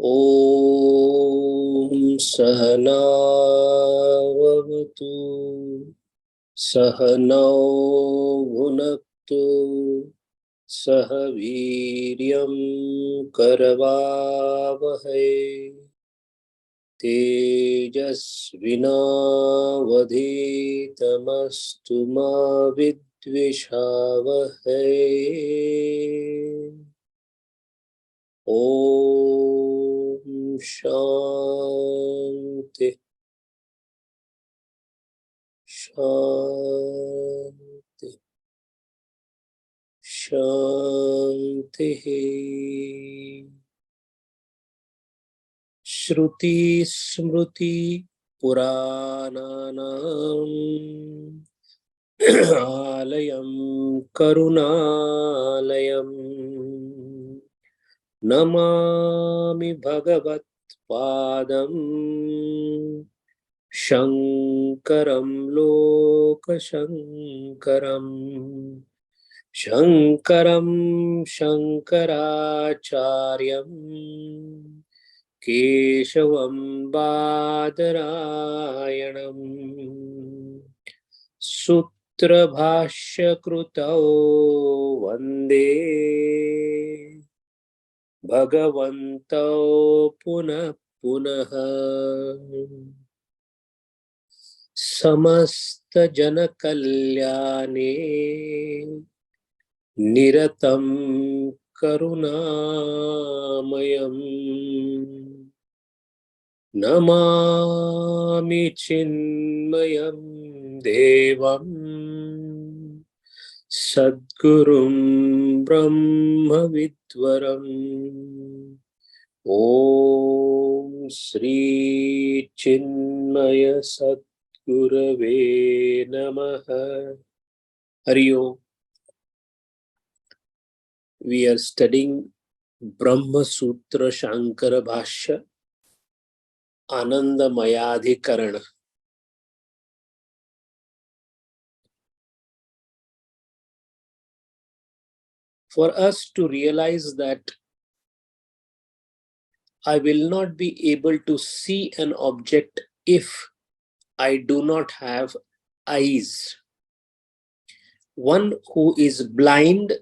ॐ सहनावतु सहनौ भुनक्तु सह वीर्यं करवावहै तेजस्विनावधीतमस्तु मा विद्विषावहै। ॐ शान्ति शान्ति शान्तिः। श्रुति स्मृति पुराणानाम् आलयं करुणालयम् नमामि भगवत्पादम् शङ्करं लोकशङ्करम् शङ्करं शङ्कराचार्यं केशवं बादरायणम् सूत्रभाष्यकृतौ वन्दे भगवन्तौ पुनः पुनः। समस्तजनकल्याणे निरतं करुणामयम् नमामि चिन्मयं देवं सद्गुरुं ब्रह्मविद्वरम्। ॐ श्री चिन्मय सद्गुरवे नमः। हरि ओम। We are studying Brahma Sutra Shankara Bhashya Anandamayadhikarana. For us to realize that I will not be able to see an object if I do not have eyes. One who is blind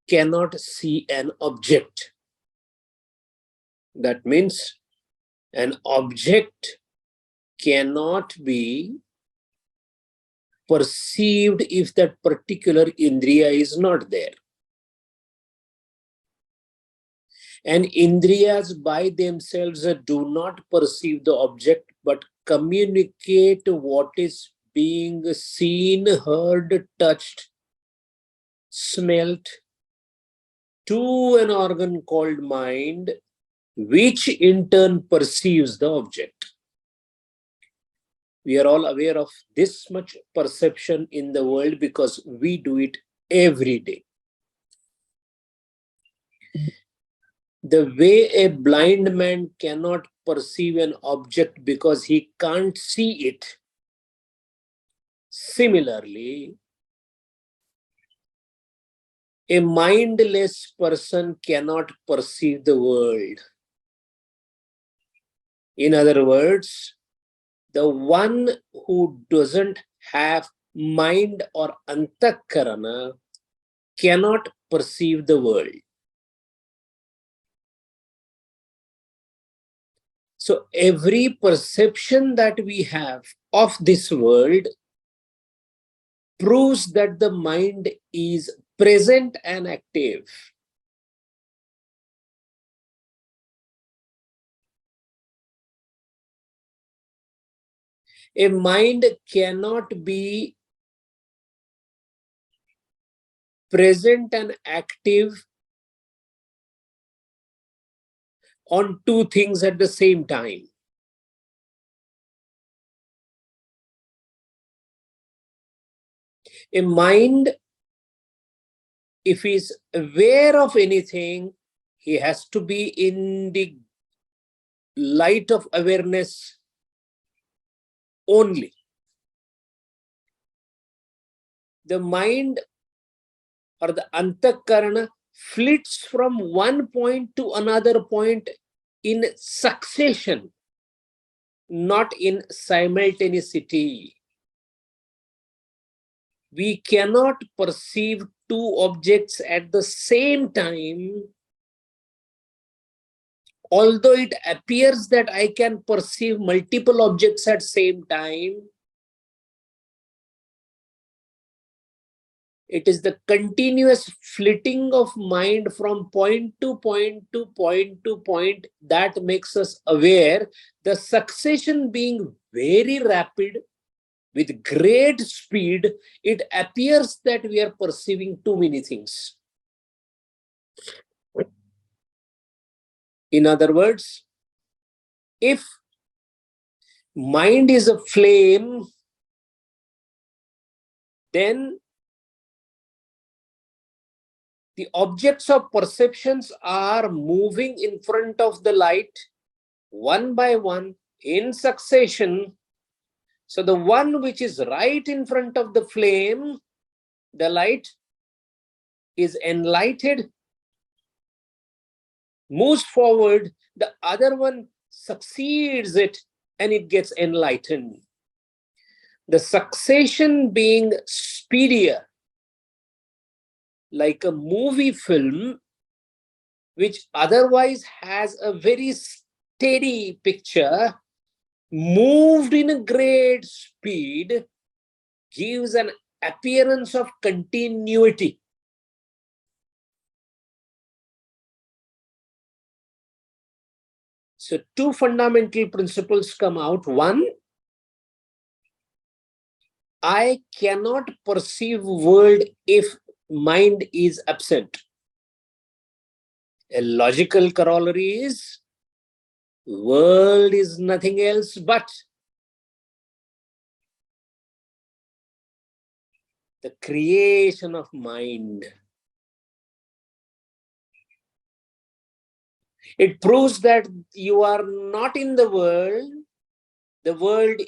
cannot see an object. That means an object cannot be perceived if that particular indriya is not there. And indriyas by themselves do not perceive the object but communicate what is being seen, heard, touched, smelt to an organ called mind, which in turn perceives the object. We are all aware of this much perception in the world because we do it every day. The way a blind man cannot perceive an object because he can't see it, similarly, a mindless person cannot perceive the world. In other words, the one who doesn't have mind or antakarana cannot perceive the world. So every perception that we have of this world proves that the mind is present and active. A mind cannot be present and active on two things at the same time. A mind, if he is aware of anything, he has to be in the light of awareness only. The mind or the antakarana flits from one point to another point in succession, not in simultaneity. We cannot perceive two objects at the same time, although it appears that I can perceive multiple objects at same time. It is the continuous flitting of mind from point to point to point to point that makes us aware. The succession being very rapid, with great speed, it appears that we are perceiving too many things. In other words, if mind is a flame, then the objects of perceptions are moving in front of the light, one by one, in succession. So the one which is right in front of the flame, the light, is enlightened, moves forward, the other one succeeds it, and it gets enlightened. The succession being speedier, like a movie film, which otherwise has a very steady picture, moved in a great speed, gives an appearance of continuity. So two fundamental principles come out. One, I cannot perceive world if mind is absent. A logical corollary is, world is nothing else but the creation of mind. It proves that you are not in the world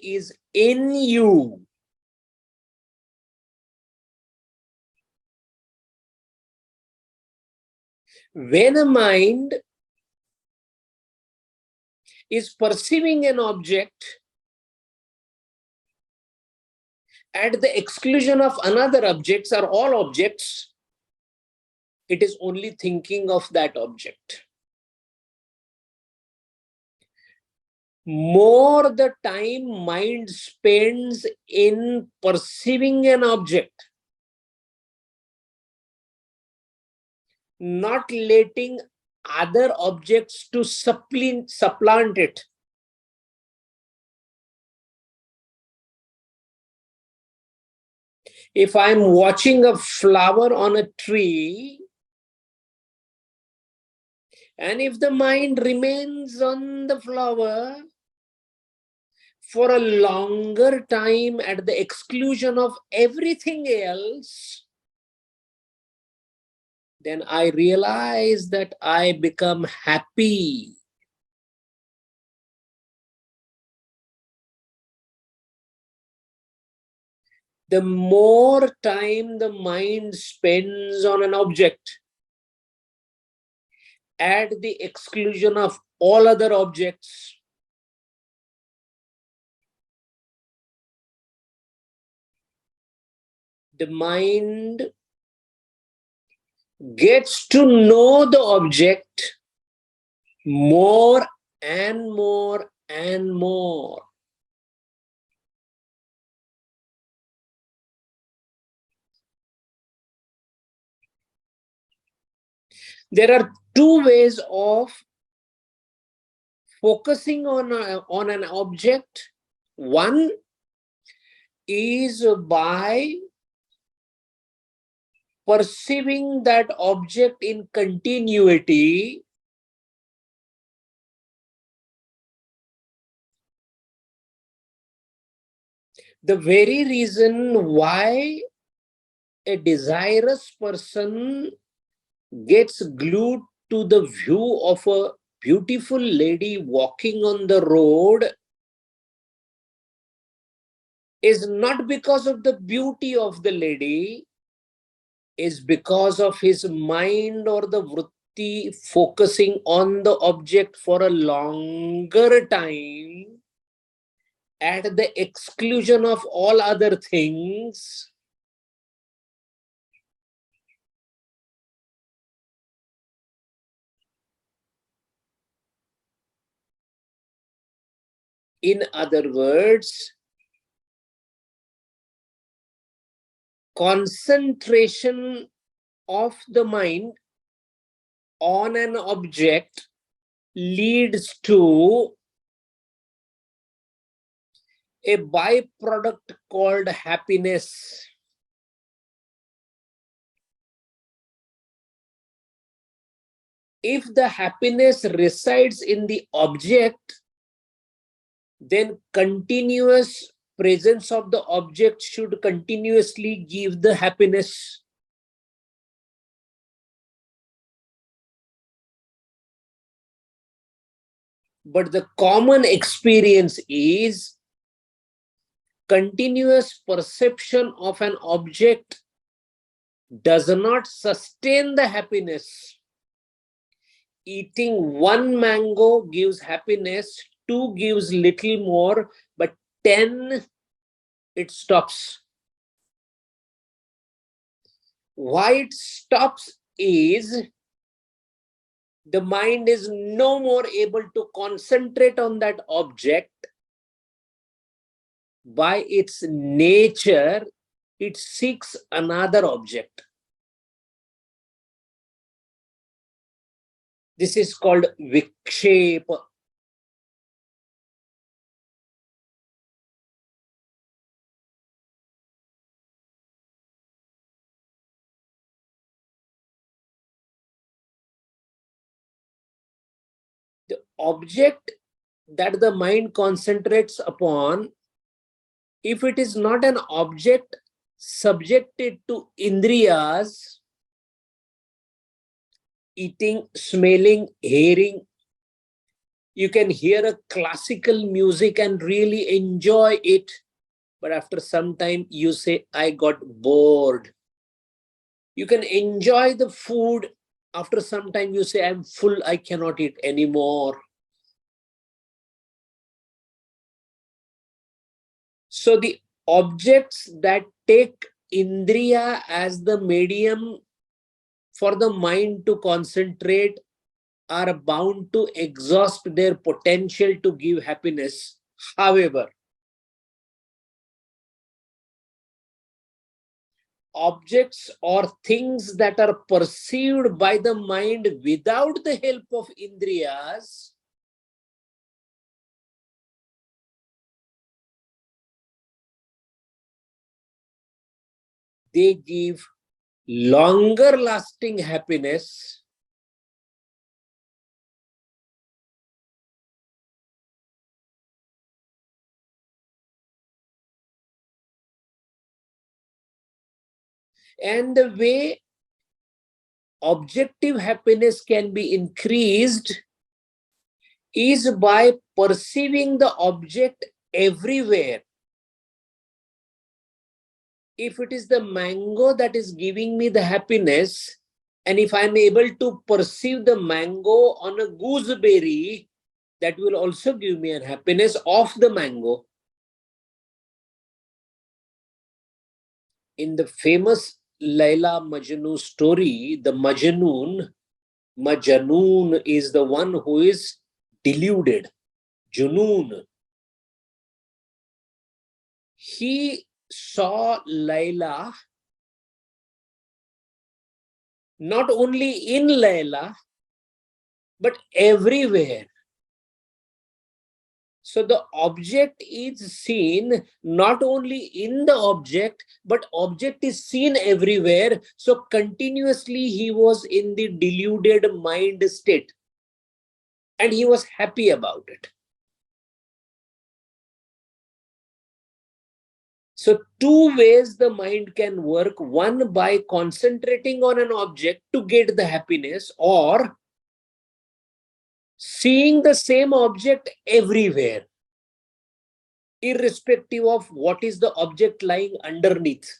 is in you. When a mind is perceiving an object at the exclusion of another objects or all objects, it is only thinking of that object. More the time mind spends in perceiving an object, not letting other objects to supplant it. If I'm watching a flower on a tree, and if the mind remains on the flower for a longer time at the exclusion of everything else, then I realize that I become happy. The more time the mind spends on an object at the exclusion of all other objects, the mind gets to know the object more and more and more. There are two ways of focusing on an object. One is by perceiving that object in continuity. The very reason why a desirous person gets glued to the view of a beautiful lady walking on the road is not because of the beauty of the lady, is because of his mind or the focusing on the object for a longer time at the exclusion of all other things, in other words, concentration of the mind on an object leads to a byproduct called happiness. If the happiness resides in the object, then continuous presence of the object should continuously give the happiness. But the common experience is continuous perception of an object does not sustain the happiness. Eating one mango gives happiness, 2 gives little more, but 10 it stops. Why it stops is the mind is no more able to concentrate on that object. By its nature, it seeks another object. This is called vikshepa. The object that the mind concentrates upon, if it is not an object subjected to indriyas, eating, smelling, hearing, you can hear a classical music and really enjoy it, but after some time you say, I got bored. You can enjoy the food, after some time you say, I'm full, I cannot eat anymore. So the objects that take indriya as the medium for the mind to concentrate are bound to exhaust their potential to give happiness. However, objects or things that are perceived by the mind without the help of indriyas, they give longer lasting happiness, and the way objective happiness can be increased is by perceiving the object everywhere. If it is the mango that is giving me the happiness, and if I'm able to perceive the mango on a gooseberry, that will also give me an happiness of the mango. In the famous Laila Majnun story, the Majnun is the one who is deluded, Junoon. He saw Laila not only in Laila, but everywhere. So the object is seen not only in the object, but object is seen everywhere. So continuously he was in the deluded mind state. And he was happy about it. So 2 ways the mind can work. One, by concentrating on an object to get the happiness, or seeing the same object everywhere, irrespective of what is the object lying underneath.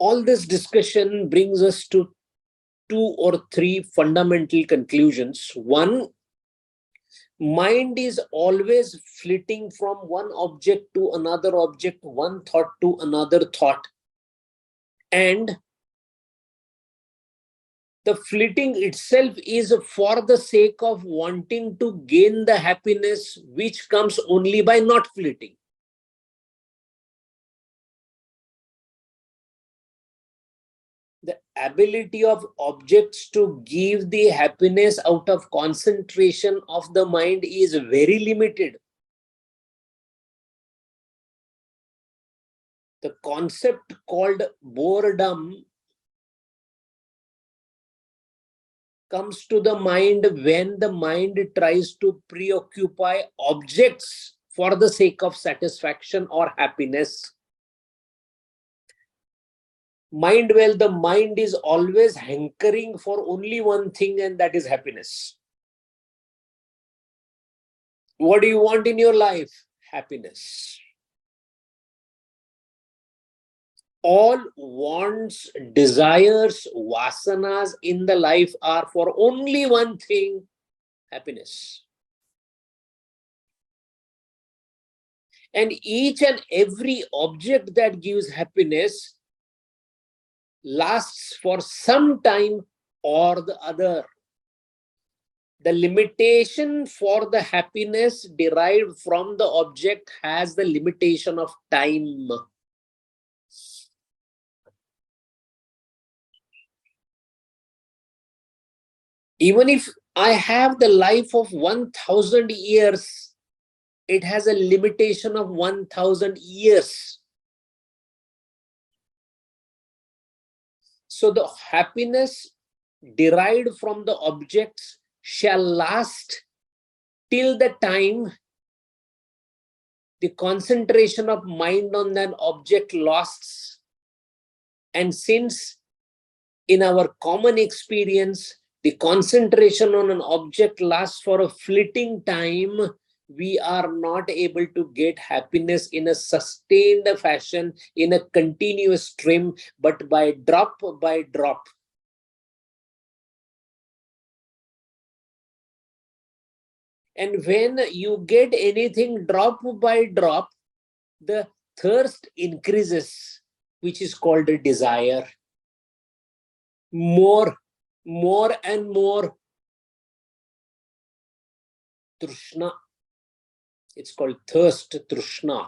All this discussion brings us to 2 or 3 fundamental conclusions. One, mind is always flitting from one object to another object, one thought to another thought. And the flitting itself is for the sake of wanting to gain the happiness which comes only by not flitting. The ability of objects to give the happiness out of concentration of the mind is very limited. The concept called boredom comes to the mind when the mind tries to preoccupy objects for the sake of satisfaction or happiness. Mind, well, the mind is always hankering for only one thing, and that is happiness. What do you want in your life? Happiness. All wants, desires, vasanas in the life are for only one thing, happiness. And each and every object that gives happiness lasts for some time or the other. The limitation for the happiness derived from the object has the limitation of time. Even if I have the life of 1,000 years, it has a limitation of 1,000 years. So the happiness derived from the objects shall last till the time the concentration of mind on an object lasts. And since in our common experience, the concentration on an object lasts for a fleeting time, we are not able to get happiness in a sustained fashion, in a continuous stream, but by drop by drop. And when you get anything drop by drop, the thirst increases, which is called a desire. More and more. Trishna. It's called thirst, trishna.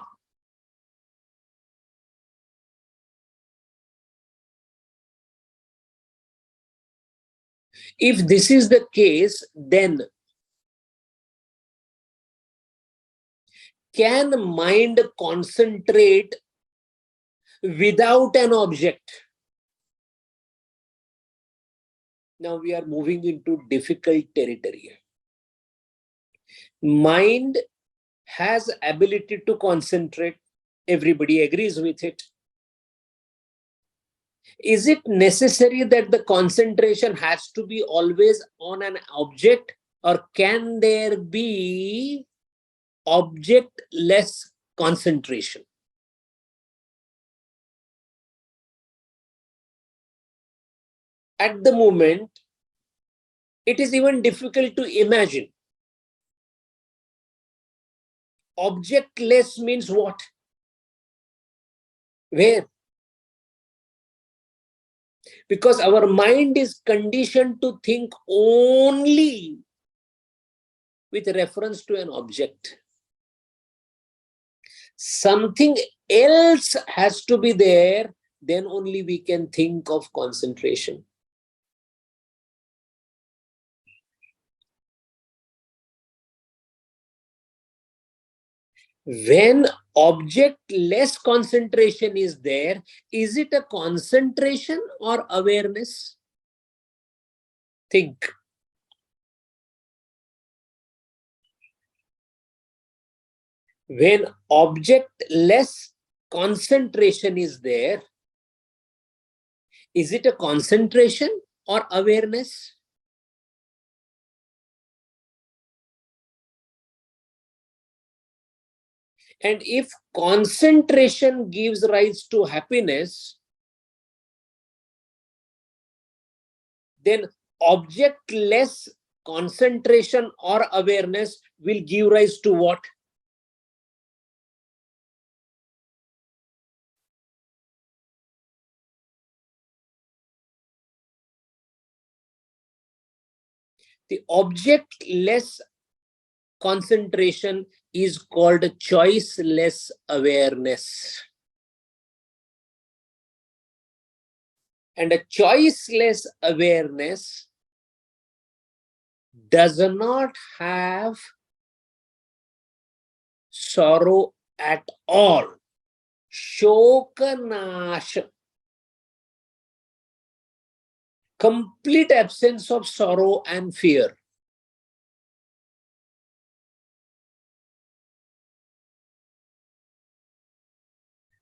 If this is the case, then can mind concentrate without an object? Now we are moving into difficult territory. Mind has ability to concentrate. Everybody agrees with it. Is it necessary that the concentration has to be always on an object, or can there be object-less concentration? At the moment, it is even difficult to imagine. Objectless means what? Where? Because our mind is conditioned to think only with reference to an object. Something else has to be there, then only we can think of concentration. When object-less concentration is there, is it a concentration or awareness? Think. When object-less concentration is there, is it a concentration or awareness? And if concentration gives rise to happiness, then objectless concentration or awareness will give rise to what? The objectless concentration is called choiceless awareness. And a choiceless awareness does not have sorrow at all. Shokanash. Complete absence of sorrow and fear.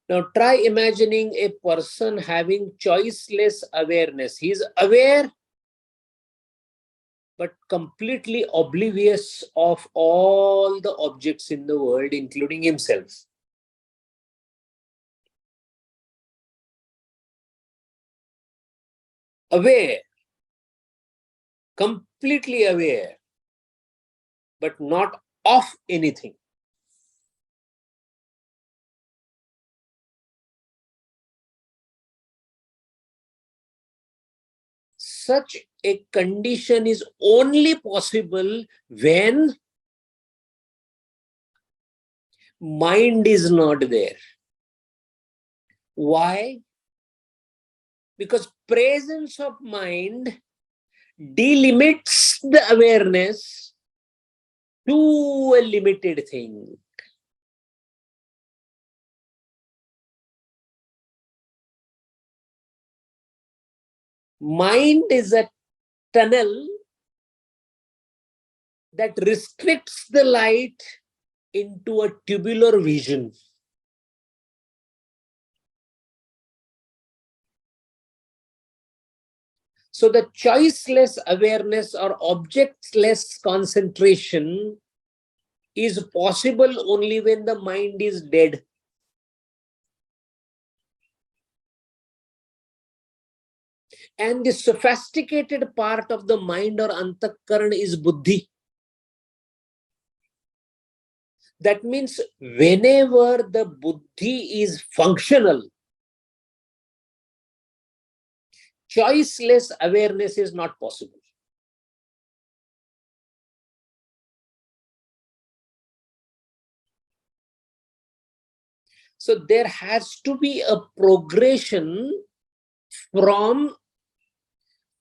Now try imagining a person having choiceless awareness. He is aware but completely oblivious of all the objects in the world, including himself. Aware, completely aware, but not of anything. Such a condition is only possible when mind is not there. Why? Because presence of mind delimits the awareness to a limited thing. Mind is a tunnel that restricts the light into a tubular vision. So the choiceless awareness or objectless concentration is possible only when the mind is dead. And the sophisticated part of the mind or antakaran is buddhi. That means whenever the buddhi is functional, choiceless awareness is not possible. So there has to be a progression from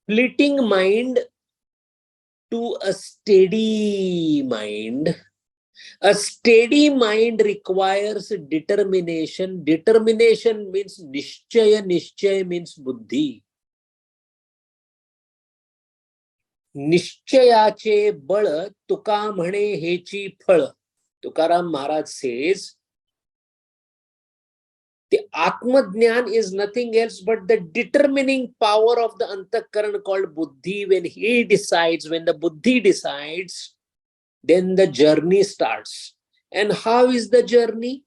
fleeting mind to a steady mind. A steady mind requires determination. Determination means nishchaya. Nishchaya means buddhi. निश्चयाचे बळ तुका म्हणे हेची फळ. Tukaram Maharaj says, the Atmajnan is nothing else but the determining power of the Antakaran called Buddhi. When he decides, when the Buddhi decides, then the journey starts. And how is the journey?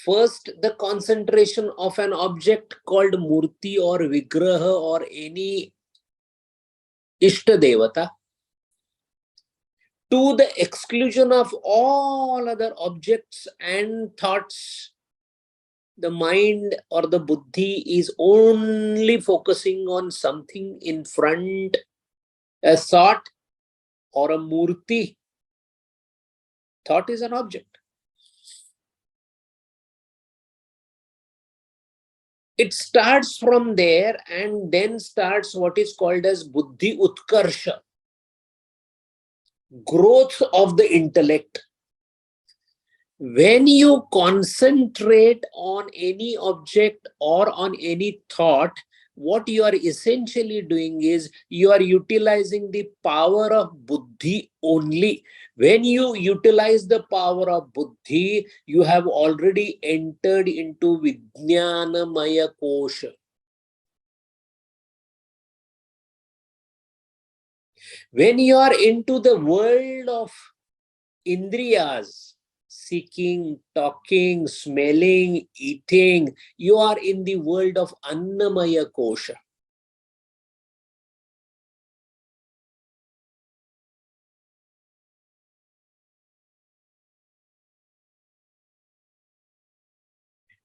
First, the concentration of an object called Murti or Vigraha or any Ishta Devata, to the exclusion of all other objects and thoughts. The mind or the buddhi is only focusing on something in front, a thought or a murti. Thought is an object. It starts from there and then starts what is called as buddhi utkarsha, growth of the intellect. When you concentrate on any object or on any thought, what you are essentially doing is you are utilizing the power of buddhi only. When you utilize the power of buddhi, you have already entered into Vijnanamaya Kosha. When you are into the world of Indriyas, seeking, talking, smelling, eating, you are in the world of Annamaya Kosha.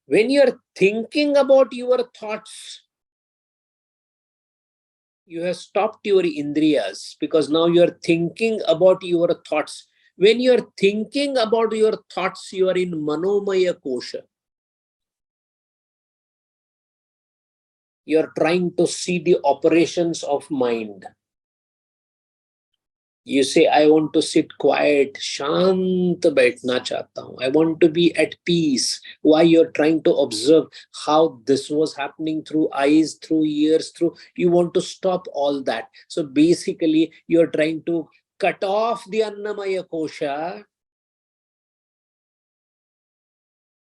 When you are thinking about your thoughts, you have stopped your indriyas, because now you are thinking about your thoughts. When you are thinking about your thoughts, you are in manomaya kosha. You are trying to see the operations of mind. You say, I want to sit quiet, shant baithna chahta hu. I want to be at peace. Why? You're trying to observe how this was happening through eyes, through ears, through. You want to stop all that. So basically, you're trying to cut off the annamaya kosha.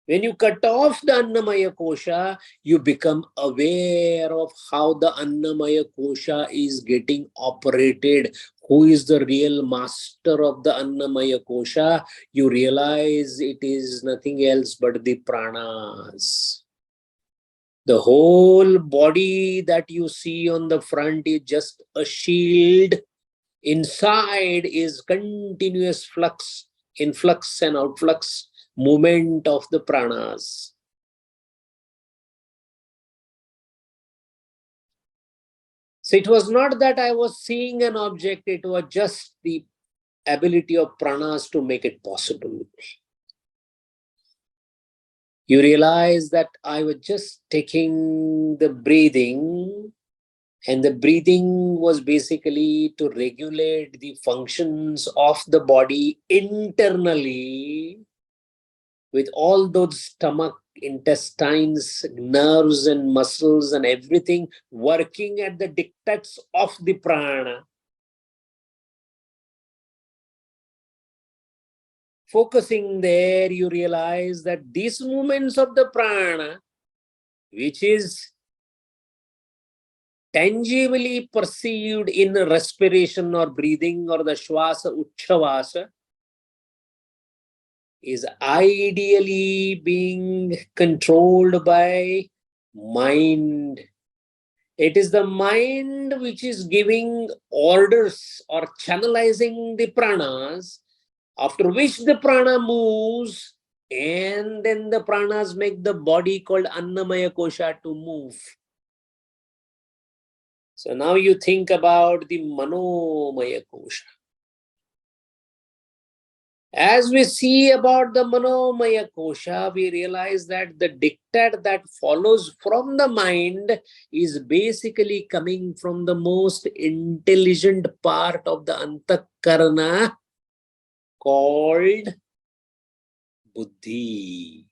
When you cut off the Annamaya Kosha, you become aware of how the Annamaya Kosha is getting operated. Who is the real master of the Annamaya Kosha? You realize it is nothing else but the pranas. The whole body that you see on the front is just a shield. Inside is continuous flux, influx and outflux movement of the pranas. So it was not that I was seeing an object, it was just the ability of pranas to make it possible. You realize that I was just taking the breathing, and the breathing was basically to regulate the functions of the body internally, with all those stomach, intestines, nerves and muscles and everything working at the dictates of the prana. Focusing there, you realize that these movements of the prana, which is tangibly perceived in respiration or breathing or the shwasa, uchchavasa, is ideally being controlled by mind. It is the mind which is giving orders or channelizing the pranas, after which the prana moves, and then the pranas make the body called Annamaya Kosha to move. So now you think about the Manomaya Kosha. As we see about the Manomaya Kosha, we realize that the diktat that follows from the mind is basically coming from the most intelligent part of the Antakarana called Buddhi.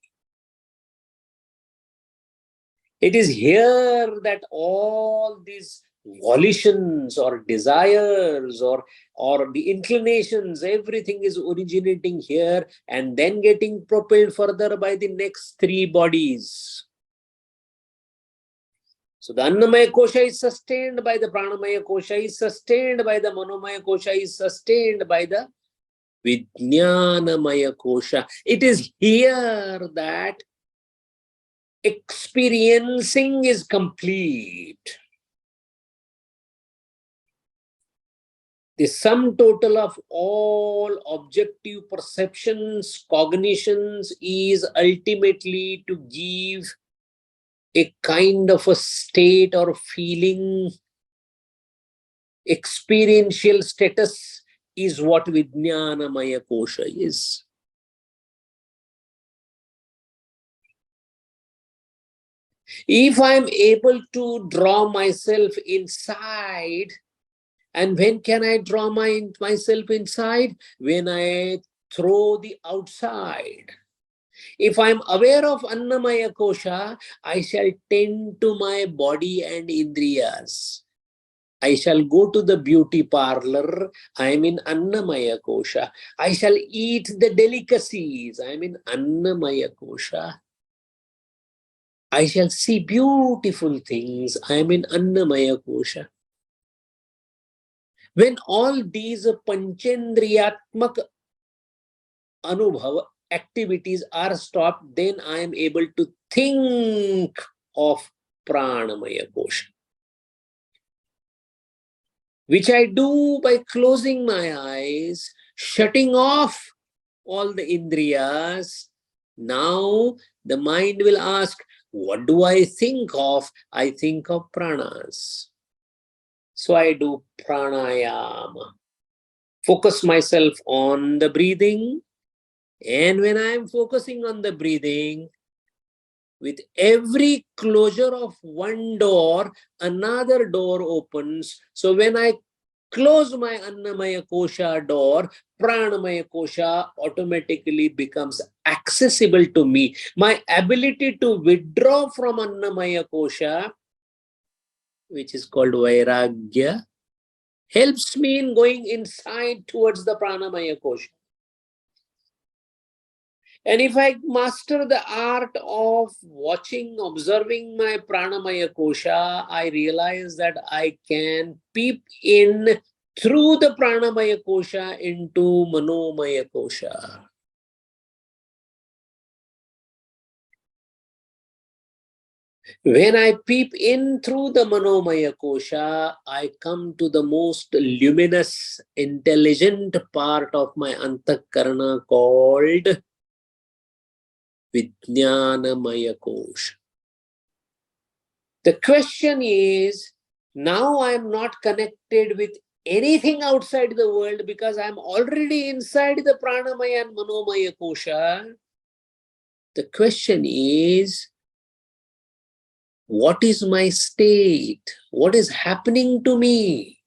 It is here that all these volitions or desires or the inclinations, everything is originating here and then getting propelled further by the next three bodies. So the Annamaya Kosha is sustained by the Pranamaya Kosha, is sustained by the Manomaya Kosha, is sustained by the Vijnanamaya Kosha. It is here that experiencing is complete. The sum total of all objective perceptions, cognitions is ultimately to give a kind of a state or feeling, experiential status is what Vijnanamaya Kosha is. If I'm able to draw myself inside, and when can I draw myself inside? When I throw the outside. If I'm aware of Annamaya Kosha, I shall tend to my body and Indriyas. I shall go to the beauty parlor. I am in Annamaya Kosha. I shall eat the delicacies. I am in Annamaya Kosha. I shall see beautiful things. I am in Annamaya Kosha. When all these panchendriyatmak anubhava activities are stopped, then I am able to think of Pranamaya Kosha, which I do by closing my eyes, shutting off all the indriyas, Now the mind will ask, what do I think of? I think of pranas. So I do pranayama. Focus myself on the breathing. And when I am focusing on the breathing, with every closure of one door, another door opens. So when I close my Annamaya Kosha door, Pranamaya Kosha automatically becomes accessible to me. My ability to withdraw from Annamaya Kosha, which is called Vairagya, helps me in going inside towards the Pranamaya Kosha. And if I master the art of watching, observing my Pranamaya Kosha, I realize that I can peep in through the Pranamaya Kosha into Manomaya Kosha. When I peep in through the Manomaya Kosha, I come to the most luminous, intelligent part of my Antakarana called Vijnanamaya Kosha. The question is, now I am not connected with anything outside the world because I am already inside the Pranamaya and Manomaya Kosha. The question is, what is my state? What is happening to me?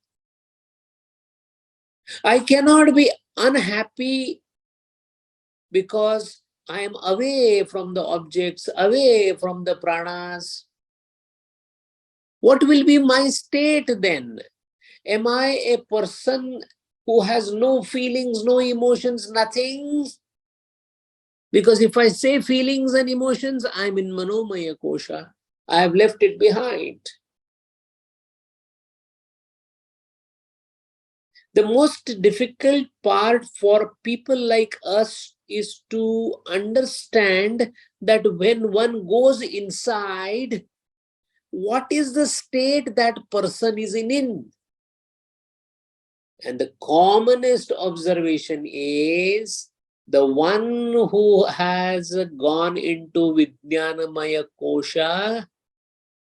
I cannot be unhappy because I am away from the objects, away from the pranas. What will be my state then? Am I a person who has no feelings, no emotions, nothing? Because if I say feelings and emotions, I'm in Manomaya Kosha. I have left it behind. The most difficult part for people like us is to understand that when one goes inside, what is the state that person is in? And the commonest observation is the one who has gone into Vijnanamaya Kosha,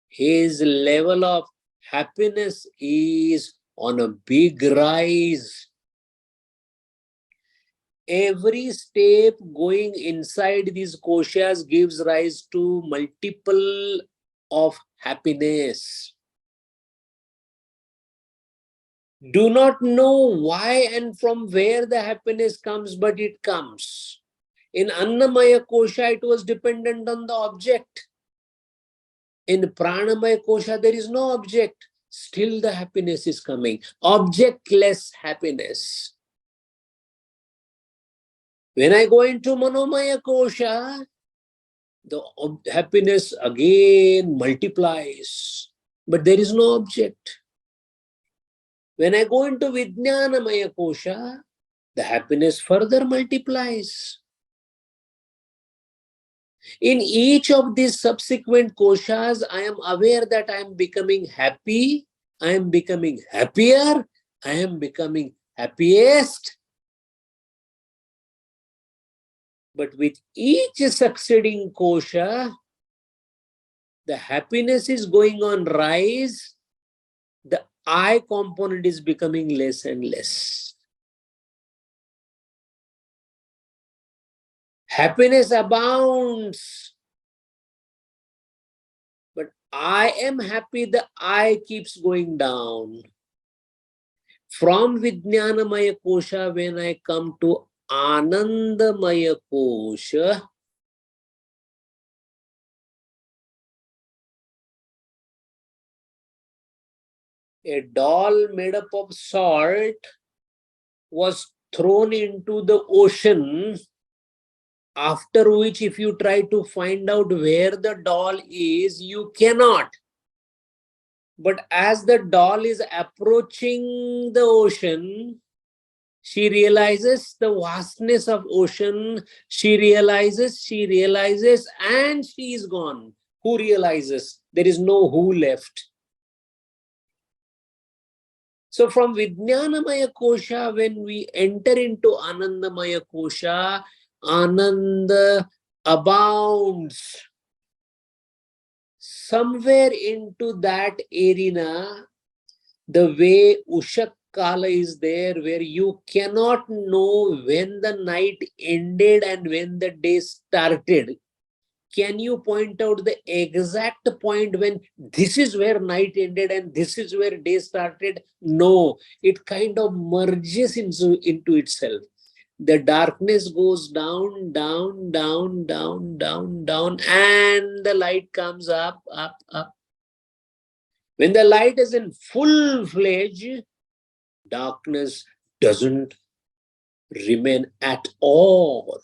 his level of happiness is on a big rise. Every step going inside these koshas gives rise to multiple of happiness. Do not know why and from where the happiness comes, but it comes. In Annamaya Kosha, it was dependent on the object. In Pranamaya Kosha, there is no object. Still the happiness is coming. Objectless happiness. When I go into Manomaya Kosha, the happiness again multiplies. But there is no object. When I go into Vijnanamaya Kosha, the happiness further multiplies. In each of these subsequent koshas, I am aware that I am becoming happy, I am becoming happier, I am becoming happiest. But with each succeeding kosha, the happiness is going on rise, the I component is becoming less and less. Happiness abounds, but I am happy, the I keeps going down. From Vijnanamaya Kosha, when I come to Anandamaya Kosha, a doll made up of salt was thrown into the ocean, after which if you try to find out where the doll is, you cannot. But as the doll is approaching the ocean, she realizes the vastness of ocean. She realizes, and she is gone. Who realizes? There is no who left. So from Vijnanamaya Kosha, when we enter into Anandamaya Kosha, Ananda abounds. Somewhere into that arena, the way Ushak Kala is there, where you cannot know when the night ended and when the day started. Can you point out the exact point when this is where night ended and this is where day started? No, it kind of merges into itself. The darkness goes down, down, down, down, down, down, and the light comes up, up, up. When the light is in full fledged, darkness doesn't remain at all.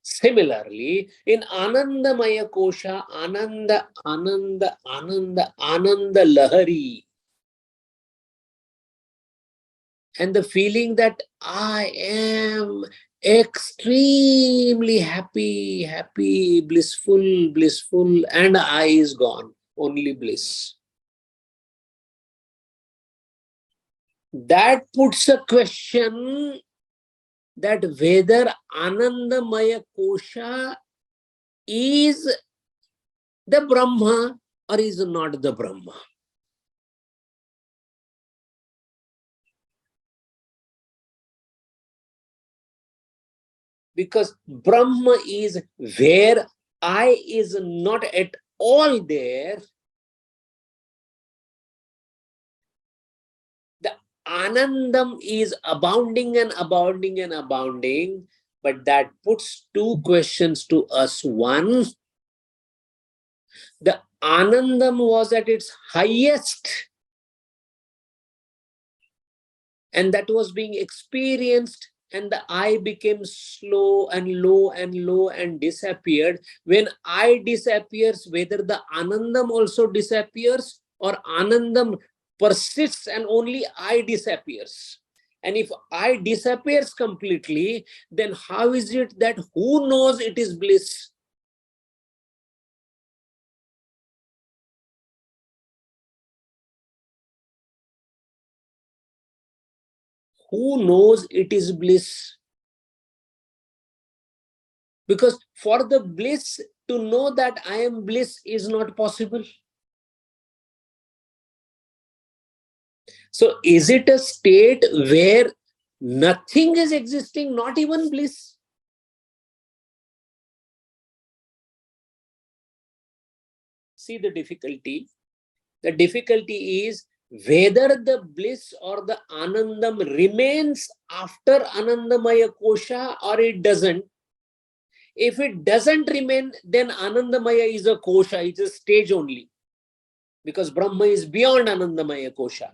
Similarly, in Anandamaya Kosha, Ananda, Ananda, Ananda, Ananda Lahari, and the feeling that I am extremely happy, happy, blissful, blissful, and I is gone, only bliss. That puts a question that whether Anandamaya Kosha is the Brahma or is not the Brahma. Because Brahma is where I is not at all there. The Anandam is abounding and abounding and abounding, but that puts two questions to us. One, the Anandam was at its highest, and that was being experienced, and the I became slow and low and low and disappeared. When I disappears, whether the Anandam also disappears or Anandam persists and only I disappears. And if I disappears completely, then how is it that who knows it is bliss? Who knows it is bliss? Because for the bliss to know that I am bliss is not possible. So is it a state where nothing is existing, not even bliss? See the difficulty. The difficulty is whether the bliss or the Anandam remains after Anandamaya Kosha or it doesn't. If it doesn't remain, then Anandamaya is a Kosha, it's a stage only. Because Brahma is beyond Anandamaya Kosha.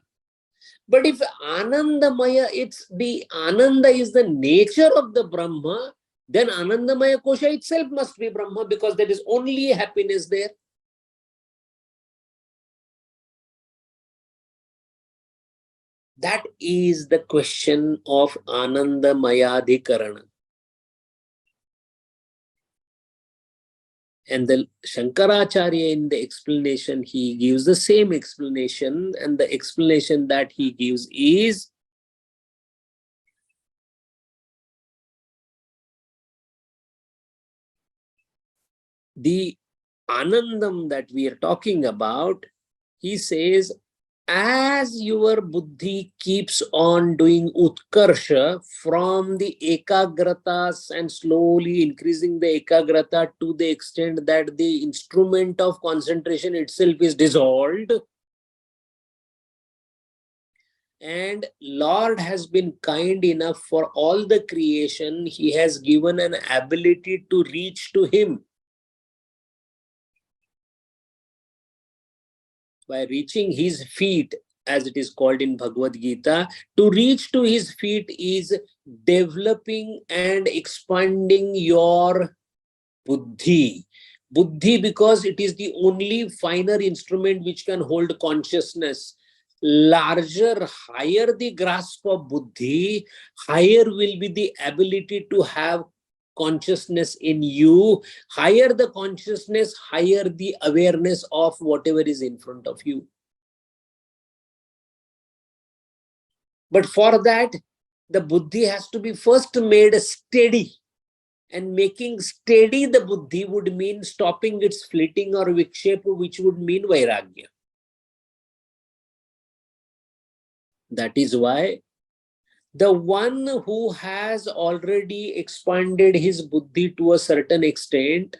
But if Anandamaya, it's the Ananda is the nature of the Brahma, then Anandamaya Kosha itself must be Brahma because there is only happiness there. That is the question of Anandamayadhikarana. And the Shankaracharya in the explanation, he gives the same explanation, and the explanation that he gives is the Anandam that we are talking about. He says, as your buddhi keeps on doing utkarsha from the ekagratas and slowly increasing the ekagrata to the extent that the instrument of concentration itself is dissolved, and Lord has been kind enough for all the creation, he has given an ability to reach to him. By reaching his feet, as it is called in Bhagavad Gita, to reach to his feet is developing and expanding your buddhi. Buddhi, because it is the only finer instrument which can hold consciousness. Larger, higher the grasp of buddhi, higher will be the ability to have consciousness in you. Higher the consciousness, higher the awareness of whatever is in front of you. But for that, the buddhi has to be first made steady. And making steady the buddhi would mean stopping its fleeting or vikshepa, which would mean vairagya. That is why the one who has already expanded his buddhi to a certain extent,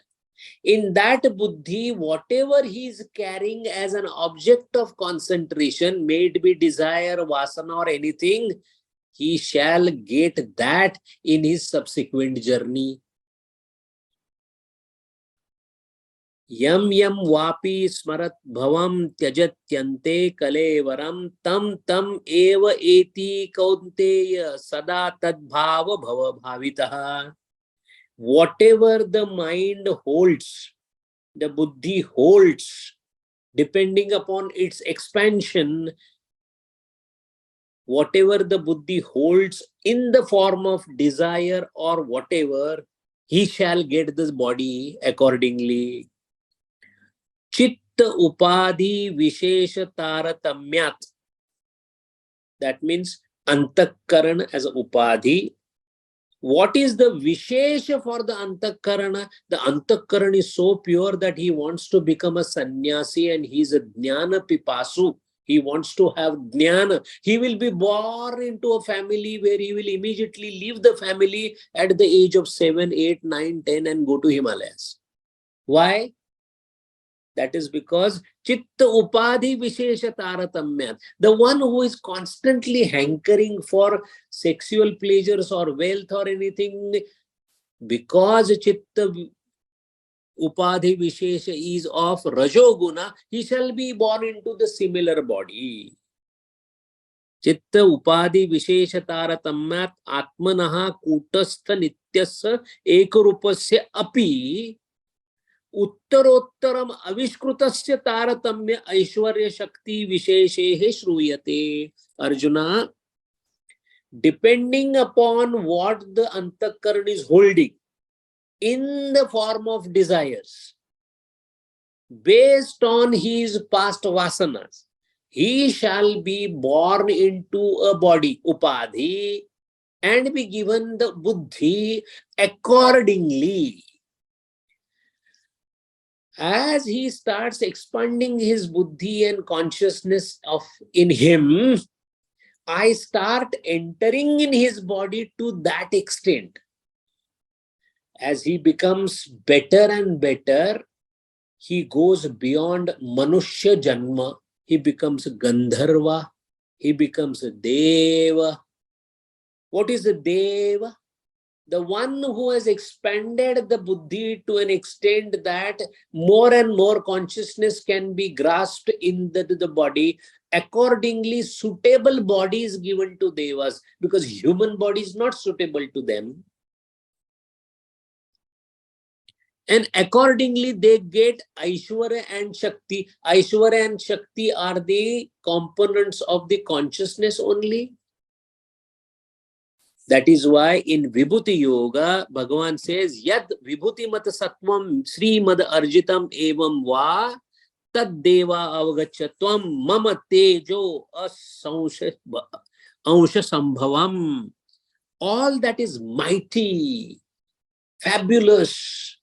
in that buddhi, whatever he is carrying as an object of concentration, may it be desire, vasana or anything, he shall get that in his subsequent journey. Yam yam vapi smarat bhavam tyajatyante kalevaram tam tam eva eti kaunteya sada tadbhava bhava bhavitaha. Whatever the mind holds, the buddhi holds, depending upon its expansion, whatever the buddhi holds in the form of desire or whatever, he shall get this body accordingly. Chitta upadhi vishesha taratamyat. That means antakarana as upadhi. What is the vishesha for the antakarana? The antakarana is so pure that he wants to become a sannyasi and he is a jnana pipasu. He wants to have jnana. He will be born into a family where he will immediately leave the family at the age of 7, 8, 9, 10 and go to Himalayas. Why? That is because chitta upadhi vishesha taratamyat. The one who is constantly hankering for sexual pleasures or wealth or anything, because chitta upadhi vishesha is of rajoguna, he shall be born into the similar body. Chitta upadhi vishesha taratamyat atmanaha kutastha nityasya ekarupasya api उत्तरोत्तरम अविष्कृतस्य तारतम्य ऐश्वर्य शक्ति विशेषे श्रूयते. Arjuna, depending upon what the antakaran is holding in the form of desires, based on his past vasanas, he shall be born into a body, upadhi, and be given the buddhi accordingly. As he starts expanding his buddhi and consciousness in him, I start entering in his body to that extent. As he becomes better and better, he goes beyond Manushya Janma. He becomes Gandharva. He becomes Deva. What is a Deva? The one who has expanded the buddhi to an extent that more and more consciousness can be grasped in the body. Accordingly, suitable body is given to devas because human body is not suitable to them. And accordingly, they get Aishwarya and Shakti. Aishwarya and Shakti are the components of the consciousness only. That is why in Vibhuti Yoga, Bhagavan says, Yad Vibhuti Mat Sattvam Sri Mad Arjitam Evam Va Tad Deva Avagachatvam Mama Tejo Asansha Sambhavam. All that is mighty, fabulous,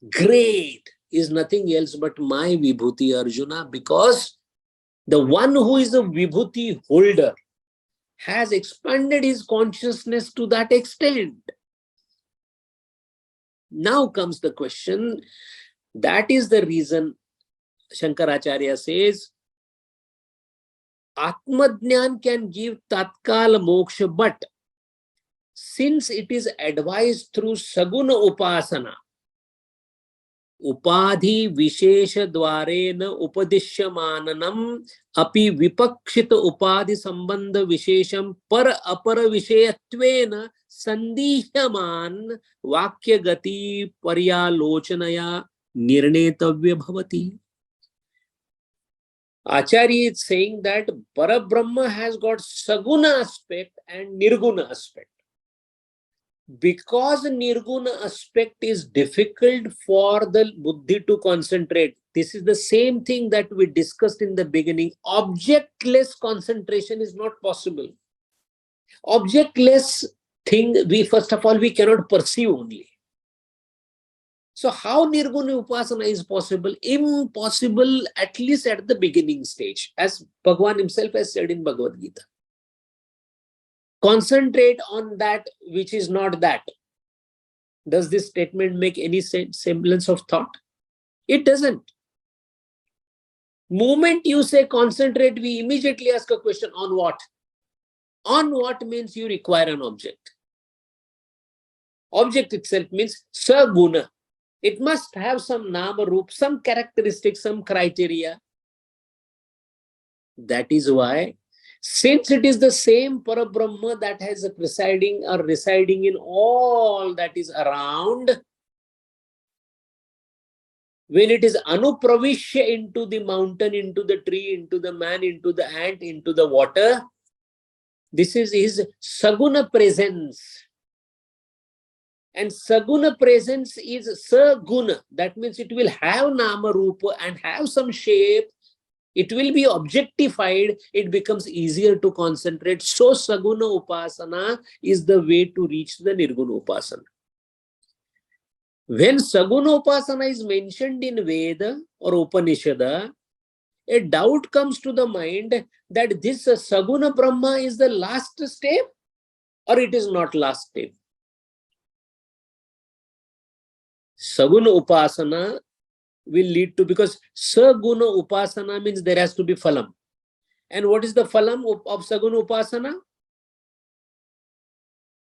great is nothing else but my Vibhuti, Arjuna, because the one who is the Vibhuti holder has expanded his consciousness to that extent. Now comes the question. That is the reason Shankaracharya says, Atmajnan can give tatkal moksha, but since it is advised through Saguna Upasana, Upadhi Vishesha Dwarena Upadishyamananam Api Vipakshita Upadhi Sambandha Vishesham Par Apara Vishayatvena Sandihyaman Vakya Gati Paryalochanaya Nirnetavya Bhavati. Acharya is saying that Parabrahma has got Saguna aspect and Nirguna aspect. Because Nirguna aspect is difficult for the buddhi to concentrate. This is the same thing that we discussed in the beginning. Objectless concentration is not possible. Objectless thing, we first of all, we cannot perceive only. So how Nirguna Upasana is possible? Impossible, at least at the beginning stage, as Bhagavan himself has said in Bhagavad Gita. Concentrate on that which is not that. Does this statement make any semblance of thought? It doesn't. Moment you say concentrate, we immediately ask a question, on what? On what means you require an object. Object itself means saguna. It must have some nama roop, some characteristics, some criteria. That is why, since it is the same Parabrahma that has residing in all that is around, when it is anupravishya into the mountain, into the tree, into the man, into the ant, into the water, this is his saguna presence. And saguna presence is saguna. That means it will have nama rupa and have some shape. It will be objectified. It becomes easier to concentrate. So saguna upasana is the way to reach the nirguna upasana. When saguna upasana is mentioned in Veda or Upanishada, a doubt comes to the mind that this saguna Brahma is the last step or it is not last step. Saguna upasana will lead to, because saguna upasana means there has to be phalam. And what is the phalam of saguna upasana?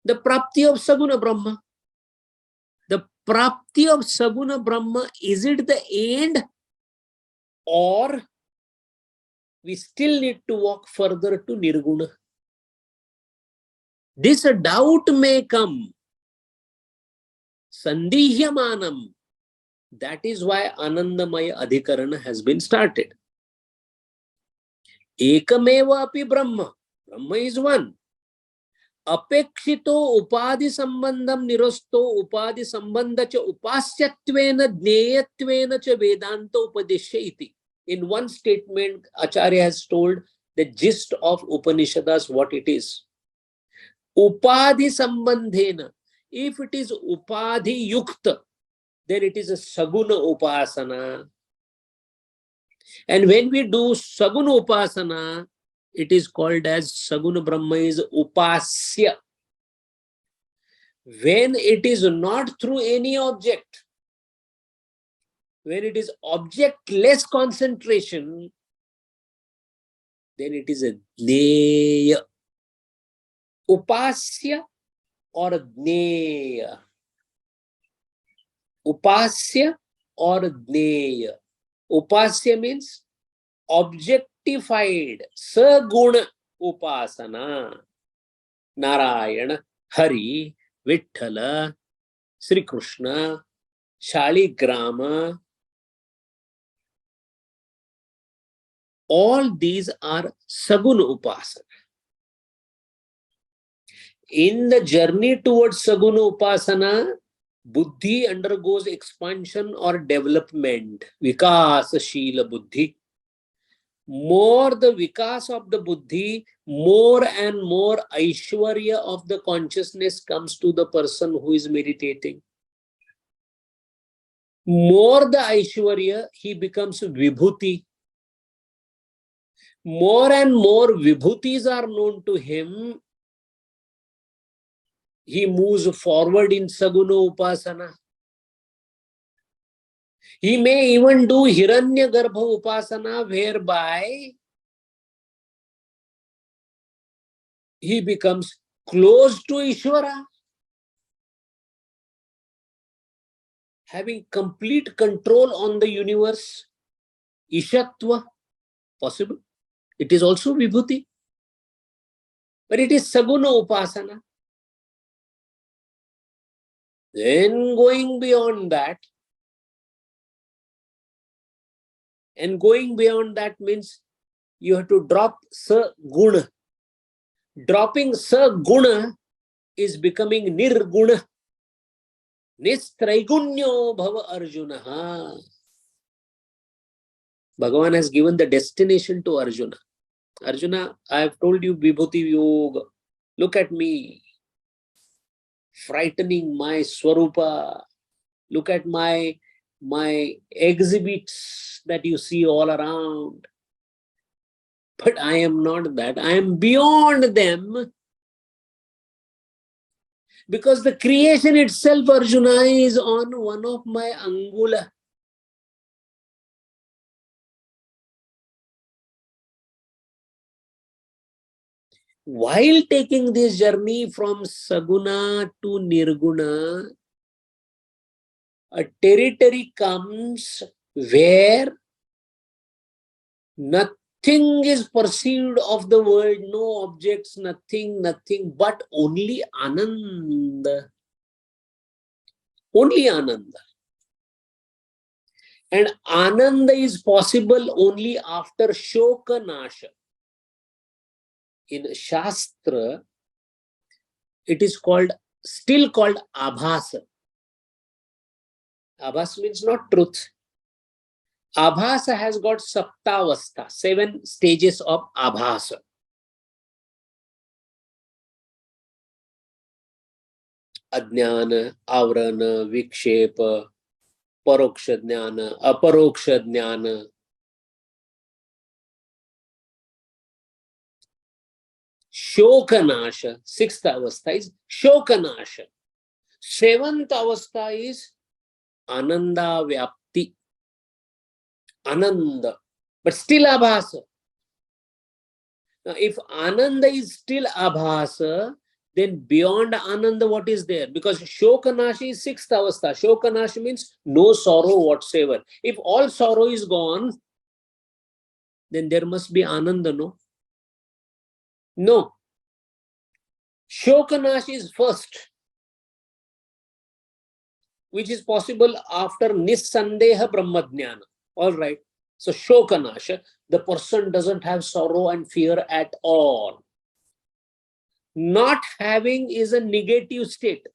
The prapti of saguna Brahma. The prapti of saguna Brahma, is it the end, or we still need to walk further to nirguna? This doubt may come. Sandihyamanam. That is why Anandamaya Adhikarana has been started. Ekameva api Brahma. Brahma is one. Apekshito upadhi sambandham nirosto upadhi sambandha cha upasyatvena jneyatvena cha vedanta upadeshya iti. In one statement, Acharya has told the gist of Upanishadas, what it is. Upadhi sambandhena. If it is upadhi yukta, then it is a saguna upasana. And when we do saguna upasana, it is called as saguna Brahma is upasya. When it is not through any object, when it is objectless concentration, then it is a jneya. Upasya or jneya. Upasya or jneya. Upasya means objectified. Saguna upasana. Narayana, Hari, Vithala, Sri Krishna, Shaligrama. All these are saguna upasana. In the journey towards saguna upasana, buddhi undergoes expansion or development. Vikasa Shila buddhi. More the vikas of the buddhi, more and more aishwarya of the consciousness comes to the person who is meditating. More the aishwarya, he becomes vibhuti. More and more vibhutis are known to him. He moves forward in saguna upasana. He may even do Hiranya Garbha Upasana, whereby he becomes close to Ishvara, having complete control on the universe. Ishatva, possible. It is also Vibhuti. But it is Saguna Upasana. Then going beyond that, and going beyond that means you have to drop Saguna. Dropping Saguna is becoming Nirguna. Nistraigunyo bhava Arjuna. Bhagavan has given the destination to Arjuna. Arjuna, I have told you Vibhuti Yoga. Look at me. Frightening my Swarupa. Look at my exhibits that you see all around. But I am not that. I am beyond them. Because the creation itself, Arjuna, is on one of my angula. While taking this journey from Saguna to Nirguna, a territory comes where nothing is perceived of the world, no objects, nothing, but only Ananda. Only Ananda. And Ananda is possible only after Shoka Nasha. In Shastra, it is still called Abhasa. Abhasa means not truth. Abhasa has got Saptavastha, 7 stages of Abhasa. Ajnana, Avrana, Vikshepa, Paroksha Jnana, Aparoksha Jnana. Shokanasha, 6th avastha is Shokanasha. 7th avastha is Ananda Vyapti. Ananda. But still Abhasa. Now, if Ananda is still Abhasa, then beyond Ananda, what is there? Because Shokanashi is 6th avastha. Shokanashi means no sorrow whatsoever. If all sorrow is gone, then there must be Ananda, no? No. Shokanashi is first, which is possible after Nissandeha Brahmadhyana. All right. So Shokanasha, the person doesn't have sorrow and fear at all. Not having is a negative state.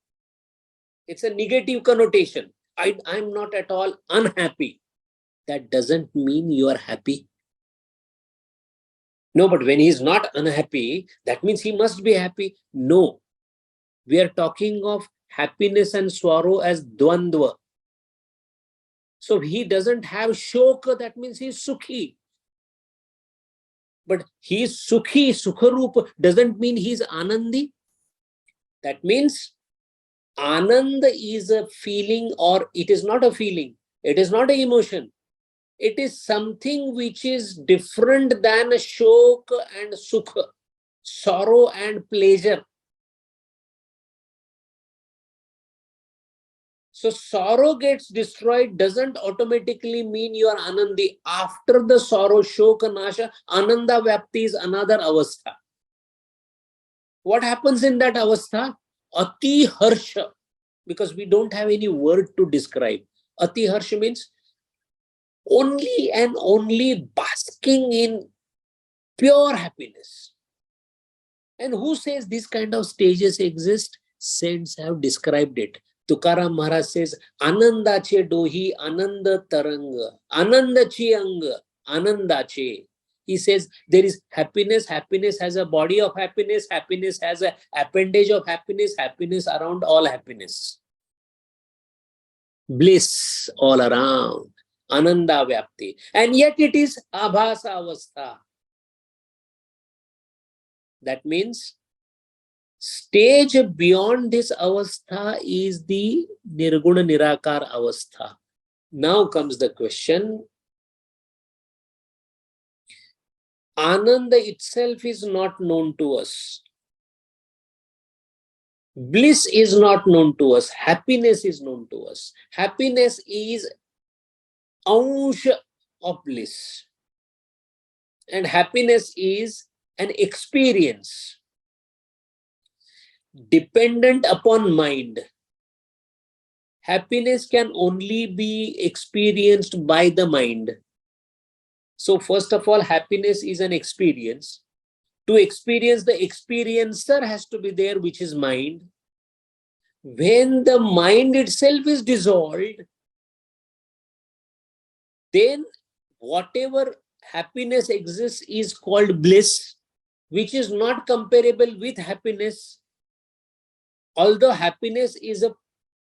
It's a negative connotation. I'm not at all unhappy. That doesn't mean you are happy. No, but when he's not unhappy, that means he must be happy. No. We are talking of happiness and sorrow as dvandva. So he doesn't have shoka, that means he's sukhi. But he's sukhi, sukharupa, doesn't mean he's anandi. That means ananda is a feeling, or it is not a feeling. It is not an emotion. It is something which is different than shoka and sukha, sorrow and pleasure. So sorrow gets destroyed doesn't automatically mean you are anandi. After the sorrow, shoka, nasha, ananda vyapti is another avastha. What happens in that avastha? Ati harsha. Because we don't have any word to describe. Ati harsha means only and only basking in pure happiness. And who says these kind of stages exist? Saints have described it. Tukaram Maharaj says, Anandache dohi ananda taranga, Anandache anga, Anandache. He says there is happiness, happiness has a body of happiness, happiness has an appendage of happiness, happiness around all happiness. Bliss all around, Ananda Vyapti. And yet it is Abhasa Avastha. That means stage beyond this avastha is the Nirguna Nirakar avastha. Now comes the question. Ananda itself is not known to us. Bliss is not known to us. Happiness is known to us. Happiness is ansha of bliss. And happiness is an experience dependent upon mind. Happiness can only be experienced by the mind. So first of all, happiness is an experience. To experience, the experiencer has to be there, which is mind. When the mind itself is dissolved, then whatever happiness exists is called bliss, which is not comparable with happiness. Although happiness is a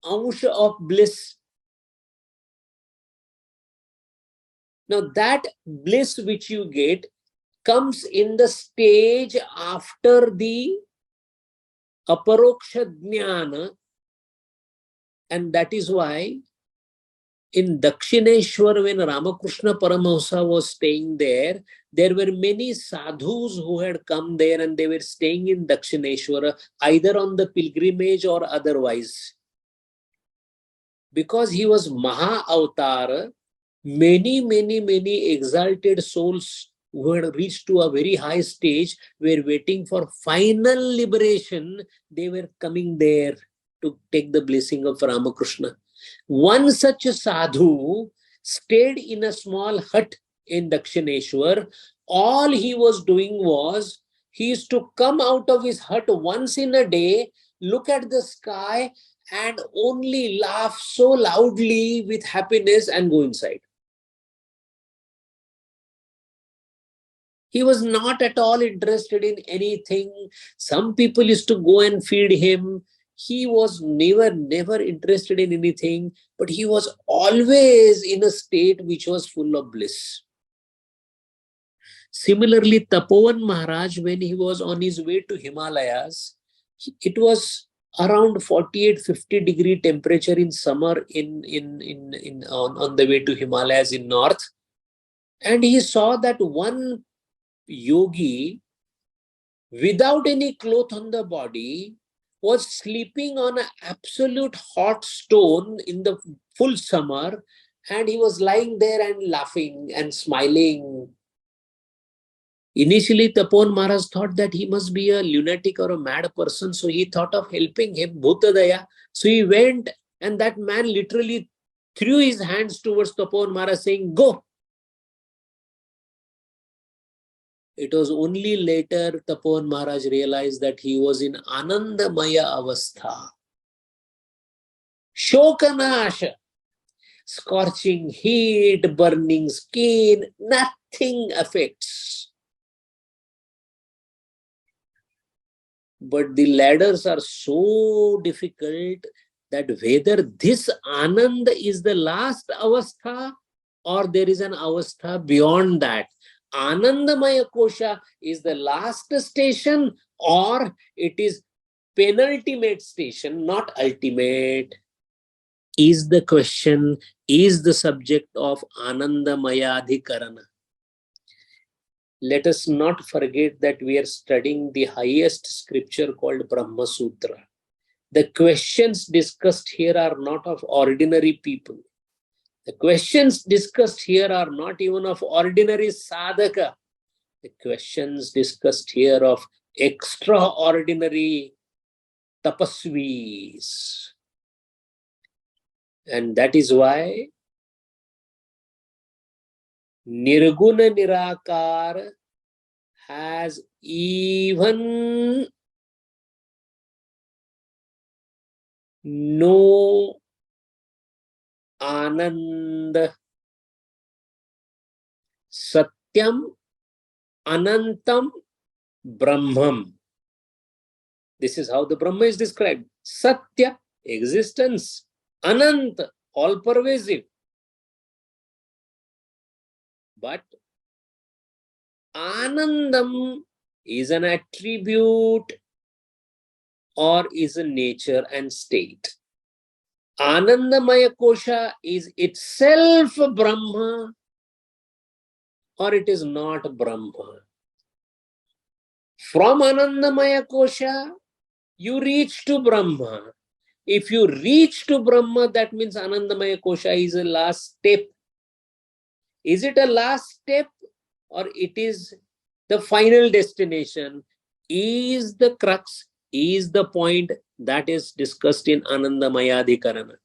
ansha of bliss, Now that bliss which you get comes in the stage after the aparoksha jnana, and that is why in Dakshineshwar, when Ramakrishna Paramahamsa was staying there, there were many sadhus who had come there and they were staying in Dakshineshwar, either on the pilgrimage or otherwise. Because he was Maha Avatar, many exalted souls who had reached to a very high stage were waiting for final liberation. They were coming there to take the blessing of Ramakrishna. One such sadhu stayed in a small hut in Dakshineshwar. All he was doing was, he used to come out of his hut once in a day, look at the sky, and only laugh so loudly with happiness and go inside. He was not at all interested in anything. Some people used to go and feed him. He was never interested in anything, but he was always in a state which was full of bliss. Similarly, Tapovan Maharaj, when he was on his way to Himalayas, it was around 48-50 degree temperature in summer on the way to Himalayas in north. And he saw that one yogi, without any cloth on the body, was sleeping on an absolute hot stone in the full summer, and he was lying there and laughing and smiling. Initially, Tapovan Maharaj thought that he must be a lunatic or a mad person, so he thought of helping him, Bhutadaya. So he went, and that man literally threw his hands towards Tapovan Maharaj saying, "Go." It was only later Tapovan Maharaj realized that he was in Anandamaya Avastha. Shokanasha, scorching heat, burning skin, nothing affects. But the ladders are so difficult that whether this Anand is the last Avastha or there is an Avastha beyond that. Anandamaya Kosha is the last station or it is penultimate station, not ultimate, is the question, is the subject of Anandamaya Adhikarana. Let us not forget that we are studying the highest scripture called Brahma Sutra. The questions discussed here are not of ordinary people. The questions discussed here are not even of ordinary sadhaka. The questions discussed here of extraordinary tapasvis. And that is why Nirguna Nirakar has even no Anand. Satyam Anantam Brahmam. This is how the Brahma is described. Satya, existence. Anant, all pervasive. But Anandam is an attribute or is a nature and state. Anandamaya Kosha is itself Brahma or it is not Brahma. From Anandamaya Kosha, you reach to Brahma. If you reach to Brahma, that means Anandamaya Kosha is a last step. Is it a last step or it is the final destination? Is the crux, is the point that is discussed in Anandamaya Adhikarana.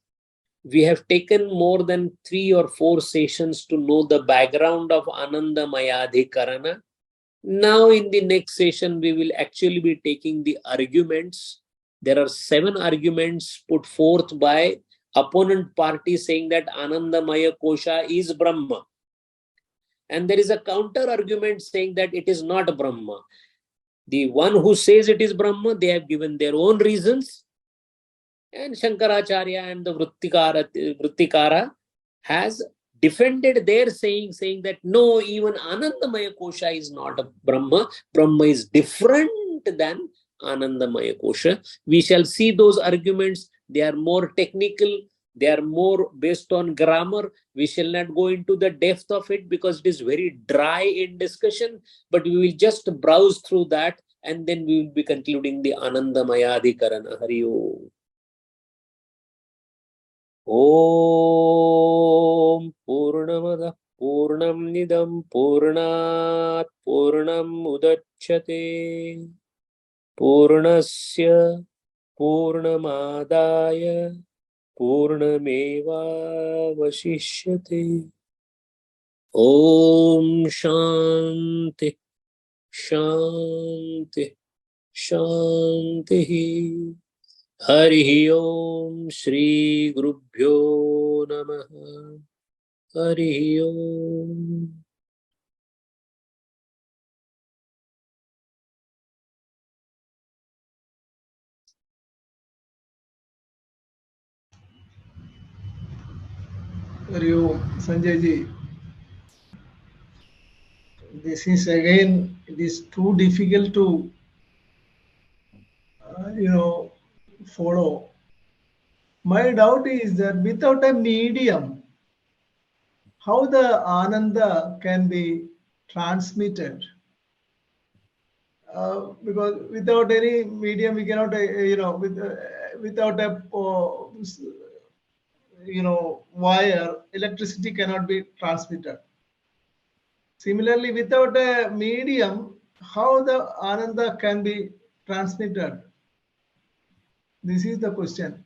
We have taken more than 3 or 4 sessions to know the background of Anandamaya Adhikarana. Now in the next session, we will actually be taking the arguments. There are 7 arguments put forth by opponent party saying that Anandamaya Kosha is Brahma. And there is a counter argument saying that it is not Brahma. The one who says it is Brahma, they have given their own reasons. And Shankaracharya and the Vrittikara has defended their saying that no, even Anandamaya Kosha is not a Brahma. Brahma is different than Anandamaya Kosha. We shall see those arguments. They are more technical. They are more based on grammar. We shall not go into the depth of it because it is very dry in discussion. But we will just browse through that and then we will be concluding the Anandamaya Adhikarana. Hari Om. Om Purnamada Purnam Nidam Purnat Purnam Udachyate Purnasya Purnamadaya Purnameva Vasishyate. Om Shanti Shanti Shanti. Hari Om Shri Gurubhyo Namaha. Hari Om. Hari Om, Sanjay ji. This is again, it is too difficult to, follow. My doubt is that without a medium, how the Ananda can be transmitted? Because without any medium, we cannot, without a, wire, electricity cannot be transmitted. Similarly, without a medium, how the Ananda can be transmitted? This is the question.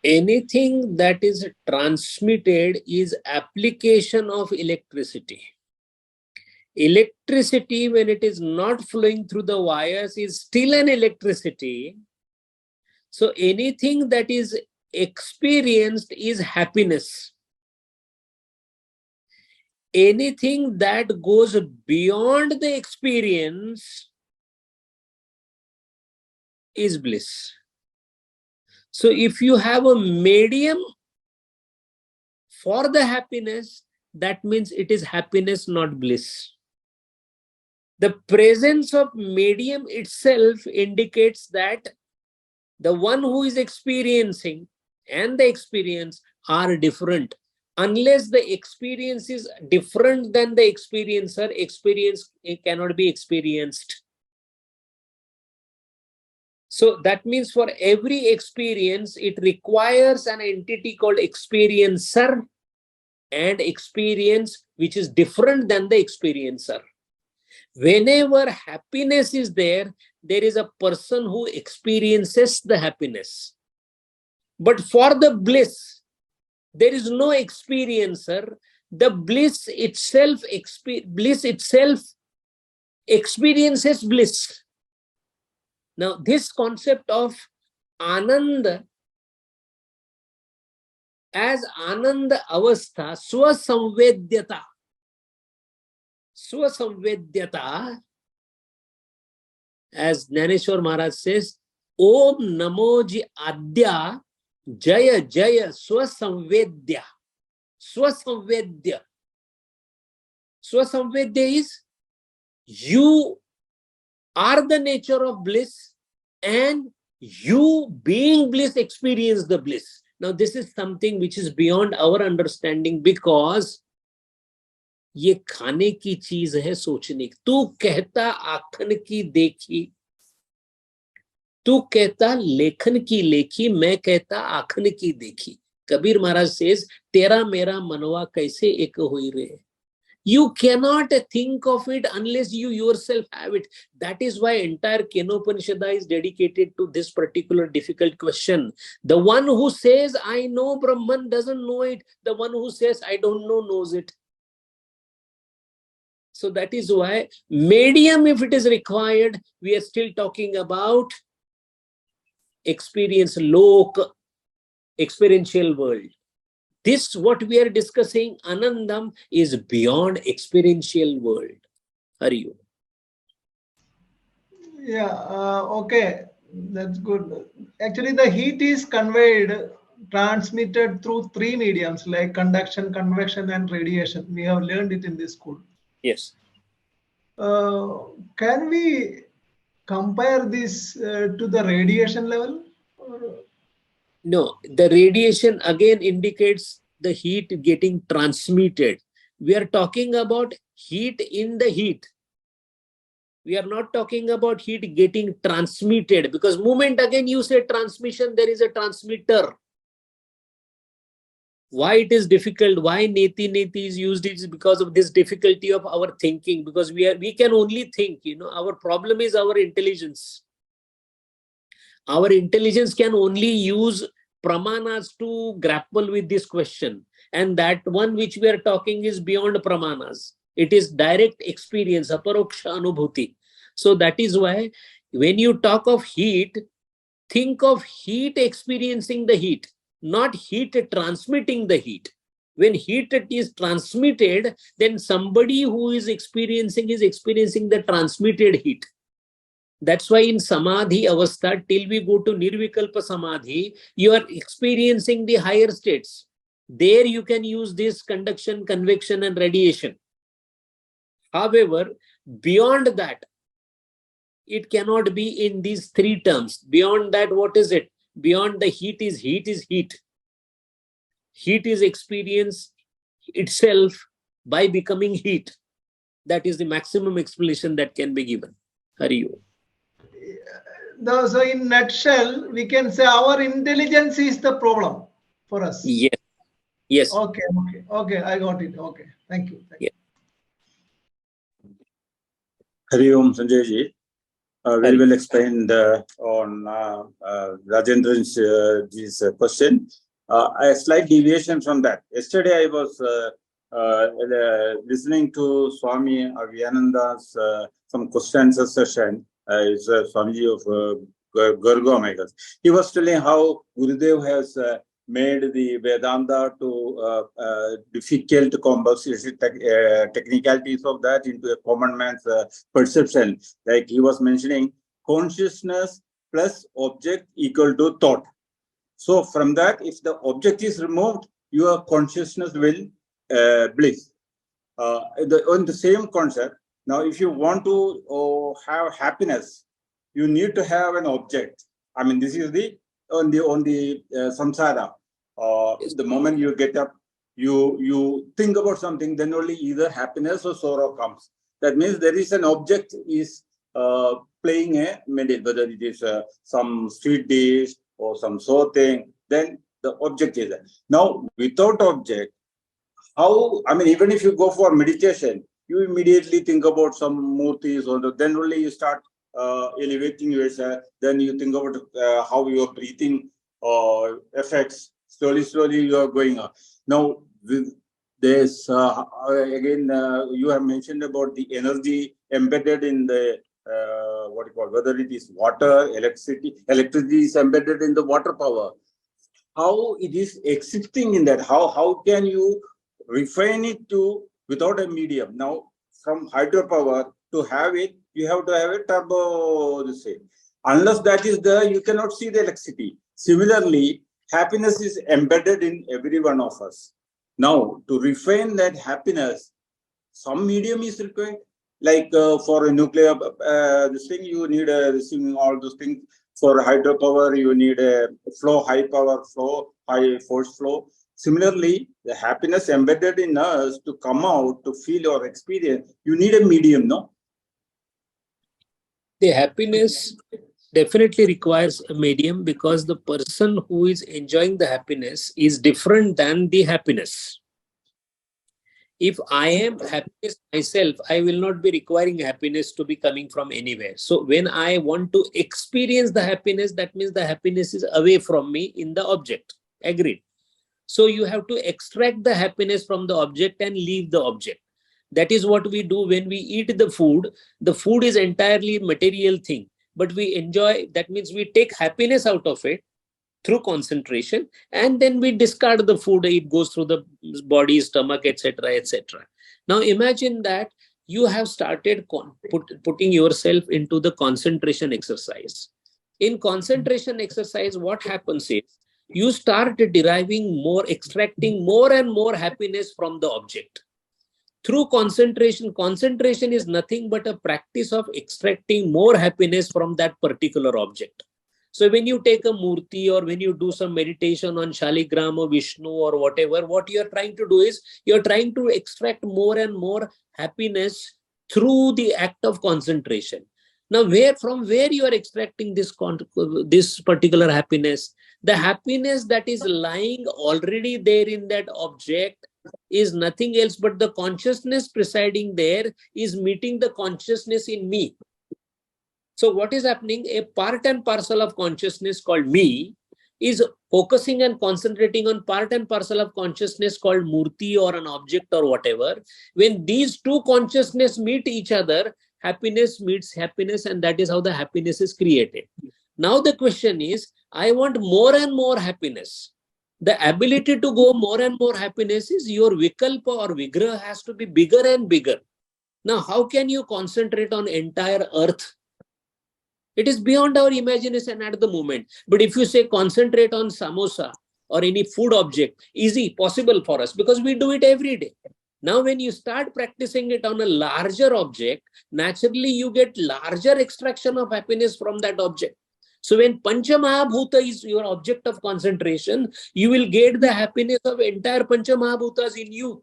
Anything that is transmitted is application of electricity. Electricity, when it is not flowing through the wires, is still an electricity. So anything that is experienced is happiness. Anything that goes beyond the experience is bliss. So if you have a medium for the happiness, that means it is happiness, not bliss. The presence of medium itself indicates that the one who is experiencing and the experience are different. Unless the experience is different than the experiencer, experience cannot be experienced. So that means for every experience, it requires an entity called experiencer and experience which is different than the experiencer. Whenever happiness is there, there is a person who experiences the happiness. But for the bliss, there is no experiencer. The bliss itself experiences bliss. Now, this concept of Ananda as Ananda Avastha, Swasamvedyata, as Jnaneshwar Maharaj says, Om Namoji Adya Jaya Jaya Swasamvedya. Swasamvedya. Swasamvedya is you are the nature of bliss and you being bliss experience the bliss. Now this is something which is beyond our understanding because ये खाने की चीज है सोचने की. तू कहता आखन की देखी, तू कहता लेखन की लेखी, मैं कहता आखन की देखी. कबीर महाराज says, तेरा मेरा मनवा कैसे एक होई रे. You cannot think of it unless you yourself have it. That is why entire Kenopanishad is dedicated to this particular difficult question. The one who says, I know Brahman doesn't know it. The one who says, I don't know, knows it. So that is why medium, if it is required, we are still talking about experience, lok, experiential world. This, what we are discussing, Anandam, is beyond experiential world. Hari Om. Yeah, okay, that's good. Actually, the heat is conveyed transmitted through three mediums like conduction, convection, and radiation. We have learned it in this school. Yes. Uh, can we compare this to the radiation level? No, the radiation again indicates the heat getting transmitted. We are talking about heat in the heat. We are not talking about heat getting transmitted, because moment again you say transmission, there is a transmitter. Why it is difficult, why neti is used, is because of this difficulty of our thinking, because we can only think, our problem is our intelligence. Our intelligence can only use pramanas to grapple with this question, and that one which we are talking is beyond pramanas. It is direct experience, aparoksha anubhuti. So that is why when you talk of heat, think of heat experiencing the heat, not heat transmitting the heat. When heat is transmitted, then somebody who is experiencing the transmitted heat. That's why in Samadhi Avastha, till we go to Nirvikalpa Samadhi, you are experiencing the higher states. There you can use this conduction, convection, and radiation. However, beyond that, it cannot be in these three terms. Beyond that, what is it? Beyond the heat is heat is heat. Heat is experience itself by becoming heat. That is the maximum explanation that can be given. Hari Om. So in nutshell, we can say our intelligence is the problem for us. Yes. Yes. Okay. I got it. Okay. Thank you. Yeah. Hari Om, Sanjay ji. Very well explained on Rajendran's question. A slight deviation from that. Yesterday I was listening to Swami Aviananda's some question answer session. It's Swamiji of Gurgaon, I guess. He was telling how Gurudev has made the Vedanta to difficult technicalities of that into a common man's perception. Like he was mentioning, consciousness plus object equal to thought. So from that, if the object is removed, your consciousness will bliss. On the same concept, now if you want to have happiness, you need to have an object. I mean, this is the on the samsara. The moment you get up, you think about something, then only either happiness or sorrow comes. That means there is an object is playing a middle, whether it is some sweet dish or some so thing, then the object is there. Now, without object, how, I mean, even if you go for meditation, you immediately think about some murtis, or then only you start elevating yourself, then you think about how your breathing affects. Slowly you are going up. Now, there's again, you have mentioned about the energy embedded in the what you call, whether it is water, electricity is embedded in the water power. How it is existing in that? How can you refine it to without a medium? Now, from hydropower to have it, you have to have a turbo. Unless that is there, you cannot see the electricity. Similarly, happiness is embedded in every one of us. Now, to refine that happiness, some medium is required. Like for a nuclear, this thing, you need receiving all those things. For hydropower, you need a flow, high power flow, high force flow. Similarly, the happiness embedded in us to come out, to feel or experience, you need a medium, no? The happiness definitely requires a medium, because the person who is enjoying the happiness is different than the happiness. If I am happiness myself, I will not be requiring happiness to be coming from anywhere. So when I want to experience the happiness, that means the happiness is away from me in the object. Agreed. So you have to extract the happiness from the object and leave the object. That is what we do when we eat the food. The food is entirely material thing, but we enjoy, that means we take happiness out of it through concentration, and then we discard the food. It goes through the body, stomach, etc., etc. Now imagine that you have started putting yourself into the concentration exercise. In concentration exercise, what happens is, you start deriving more, extracting more and more happiness from the object. Through concentration, concentration is nothing but a practice of extracting more happiness from that particular object. So when you take a murti or when you do some meditation on Shaligram or Vishnu or whatever, what you're trying to do is you're trying to extract more and more happiness through the act of concentration. Now, from where you are extracting this particular happiness? The happiness that is lying already there in that object is nothing else but the consciousness presiding there is meeting the consciousness in me. So what is happening? A part and parcel of consciousness called me is focusing and concentrating on part and parcel of consciousness called murti or an object or whatever. When these two consciousness meet each other, happiness meets happiness, and that is how the happiness is created. Now the question is, I want more and more happiness. The ability to go more and more happiness is your vikalpa or vigraha has to be bigger and bigger. Now, how can you concentrate on entire earth? It is beyond our imagination at the moment. But if you say concentrate on samosa or any food object, easy, possible for us because we do it every day. Now, when you start practicing it on a larger object, naturally you get larger extraction of happiness from that object. So when Pancha Mahabhuta is your object of concentration, you will get the happiness of entire Pancha Mahabhutas in you.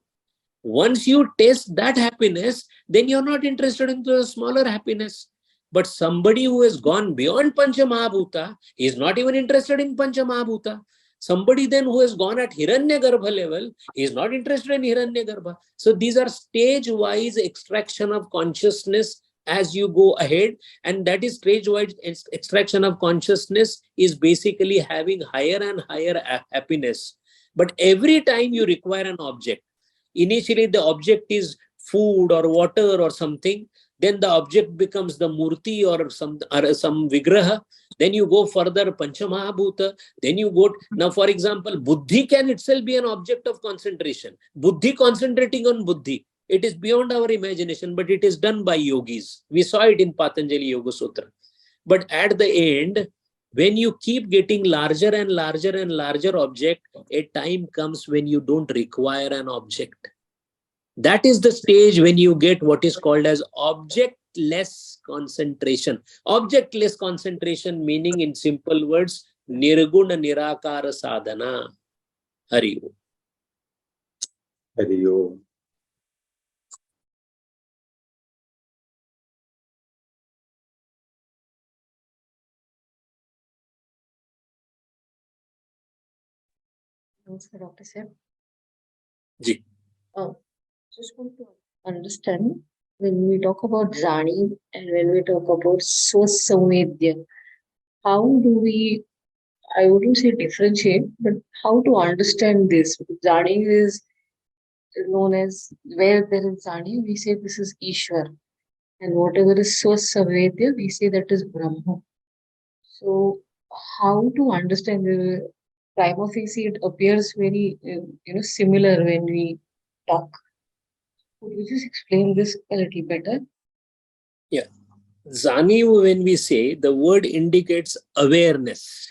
Once you taste that happiness, then you're not interested in the smaller happiness. But somebody who has gone beyond Pancha Mahabhuta is not even interested in Pancha Mahabhuta. Somebody then who has gone at Hiranyagarbha level is not interested in Hiranyagarbha. So these are stage-wise extraction of consciousness as you go ahead, and that is stage-wise extraction of consciousness is basically having higher and higher happiness. But every time you require an object, initially the object is food or water or something, then the object becomes the murti or some vigraha. Then you go further, Panchamahabhuta. Then you go, now for example, buddhi can itself be an object of concentration. Buddhi concentrating on buddhi. It is beyond our imagination, but it is done by yogis. We saw it in Patanjali Yoga Sutra. But at the end, when you keep getting larger and larger and larger object, a time comes when you don't require an object. That is the stage when you get what is called as objectless concentration. Objectless concentration meaning in simple words, nirguna nirakara sadhana. Hari Om. Hari Om. Namaskar, Dr. Sir. Ji. Just want to understand when we talk about Zani and when we talk about Swasamvedya, how do we, I wouldn't say differentiate, but how to understand this? Zani is known as, where there is Zani, we say this is Ishwar. And whatever is Swasamvedya, we say that is Brahma. So, how to understand the prima facie, it appears very similar when we talk. Could you just explain this a little better? Yeah. Zani, when we say, the word indicates awareness.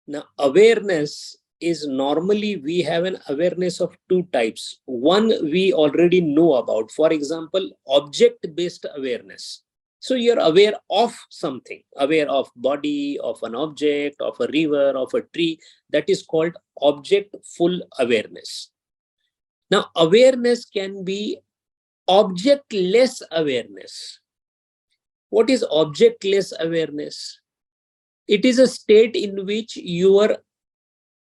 Now, awareness is normally we have an awareness of two types. One we already know about. For example, object-based awareness. So you're aware of something, aware of body, of an object, of a river, of a tree. That is called object-full awareness. Now, awareness can be objectless awareness. What is objectless awareness? It is a state in which your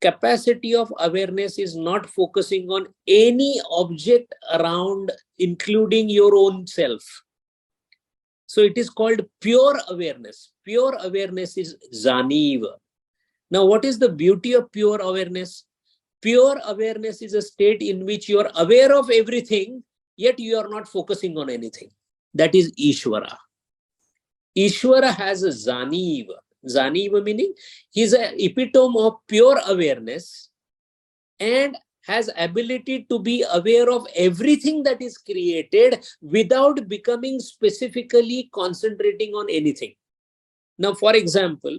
capacity of awareness is not focusing on any object around, including your own self. So it is called pure awareness. Pure awareness is Zaniva. Now, what is the beauty of pure awareness? Pure awareness is a state in which you are aware of everything, yet you are not focusing on anything. That is Ishvara. Ishvara has a Zaniva. Zaniva meaning he is an epitome of pure awareness and has ability to be aware of everything that is created without becoming specifically concentrating on anything. Now, for example,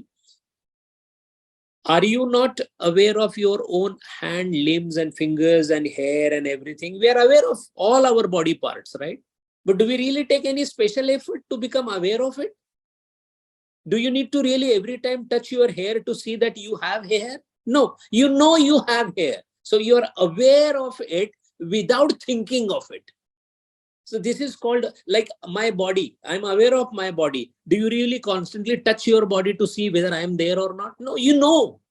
Are you not aware of your own hand, limbs, and fingers, and hair, and everything? We are aware of all our body parts, right? But do we really take any special effort to become aware of it? Do you need to really every time touch your hair to see that you have hair? No, you know you have hair. So you are aware of it without thinking of it. So this is called like my body. I'm aware of my body. Do you really constantly touch your body to see whether I am there or not? No, you know.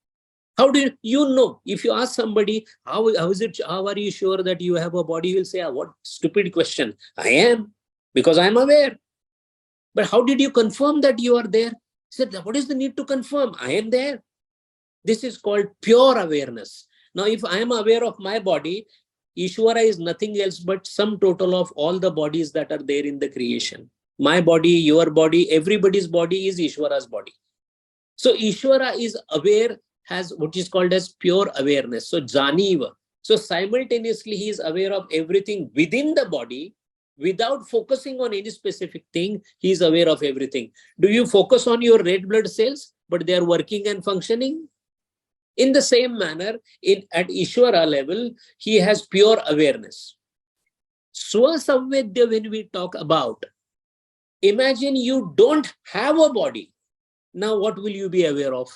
How do you know? If you ask somebody, how is it, how are you sure that you have a body? He will say, what stupid question. I am, because I'm aware. But how did you confirm that you are there? He said, what is the need to confirm? I am there. This is called pure awareness. Now, if I am aware of my body, Ishvara is nothing else but sum total of all the bodies that are there in the creation. My body, your body, everybody's body is Ishvara's body. So Ishvara is aware, has what is called as pure awareness. So Janiva. So simultaneously he is aware of everything within the body without focusing on any specific thing. He is aware of everything. Do you focus on your red blood cells, but they are working and functioning? In the same manner, at Ishvara level, he has pure awareness. Swasamvedya, when we talk about, imagine you don't have a body. Now, what will you be aware of?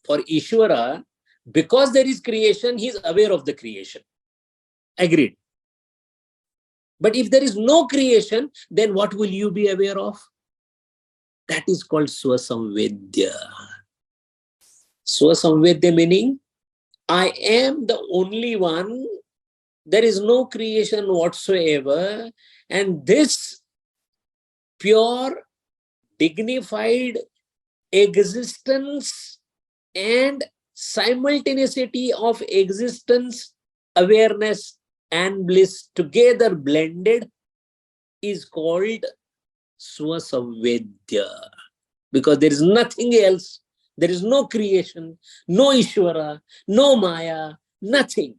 For Ishvara, because there is creation, he is aware of the creation. Agreed. But if there is no creation, then what will you be aware of? That is called Swasamvedya. Swasamvedya meaning, I am the only one. There is no creation whatsoever. And this pure, dignified existence and simultaneity of existence, awareness, and bliss together blended is called Swasamvedya. Because there is nothing else. There is no creation, no Ishvara, no Maya, nothing.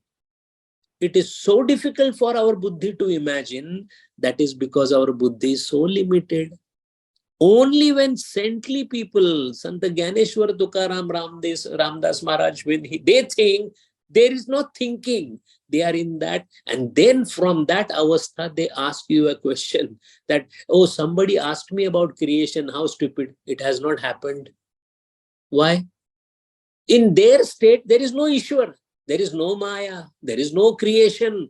It is so difficult for our buddhi to imagine. That is because our buddhi is so limited. Only when saintly people, Sant Gyaneshwar, Tukaram, Ramdas Maharaj, when they think, there is no thinking. They are in that. And then from that avastha, they ask you a question that, oh, somebody asked me about creation. How stupid. It has not happened. Why? In their state, there is no Ishwar. There is no Maya. There is no creation.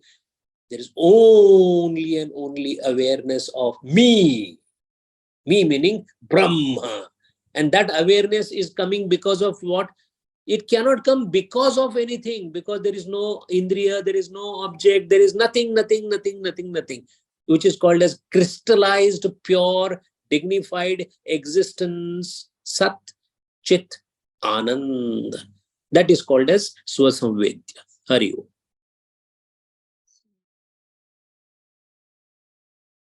There is only and only awareness of me. Me meaning Brahma. And that awareness is coming because of what? It cannot come because of anything, because there is no Indriya, there is no object, there is nothing, which is called as crystallized, pure, dignified existence, Sat, Chit, Anand. That is called as Swasamvedya. Hari Om.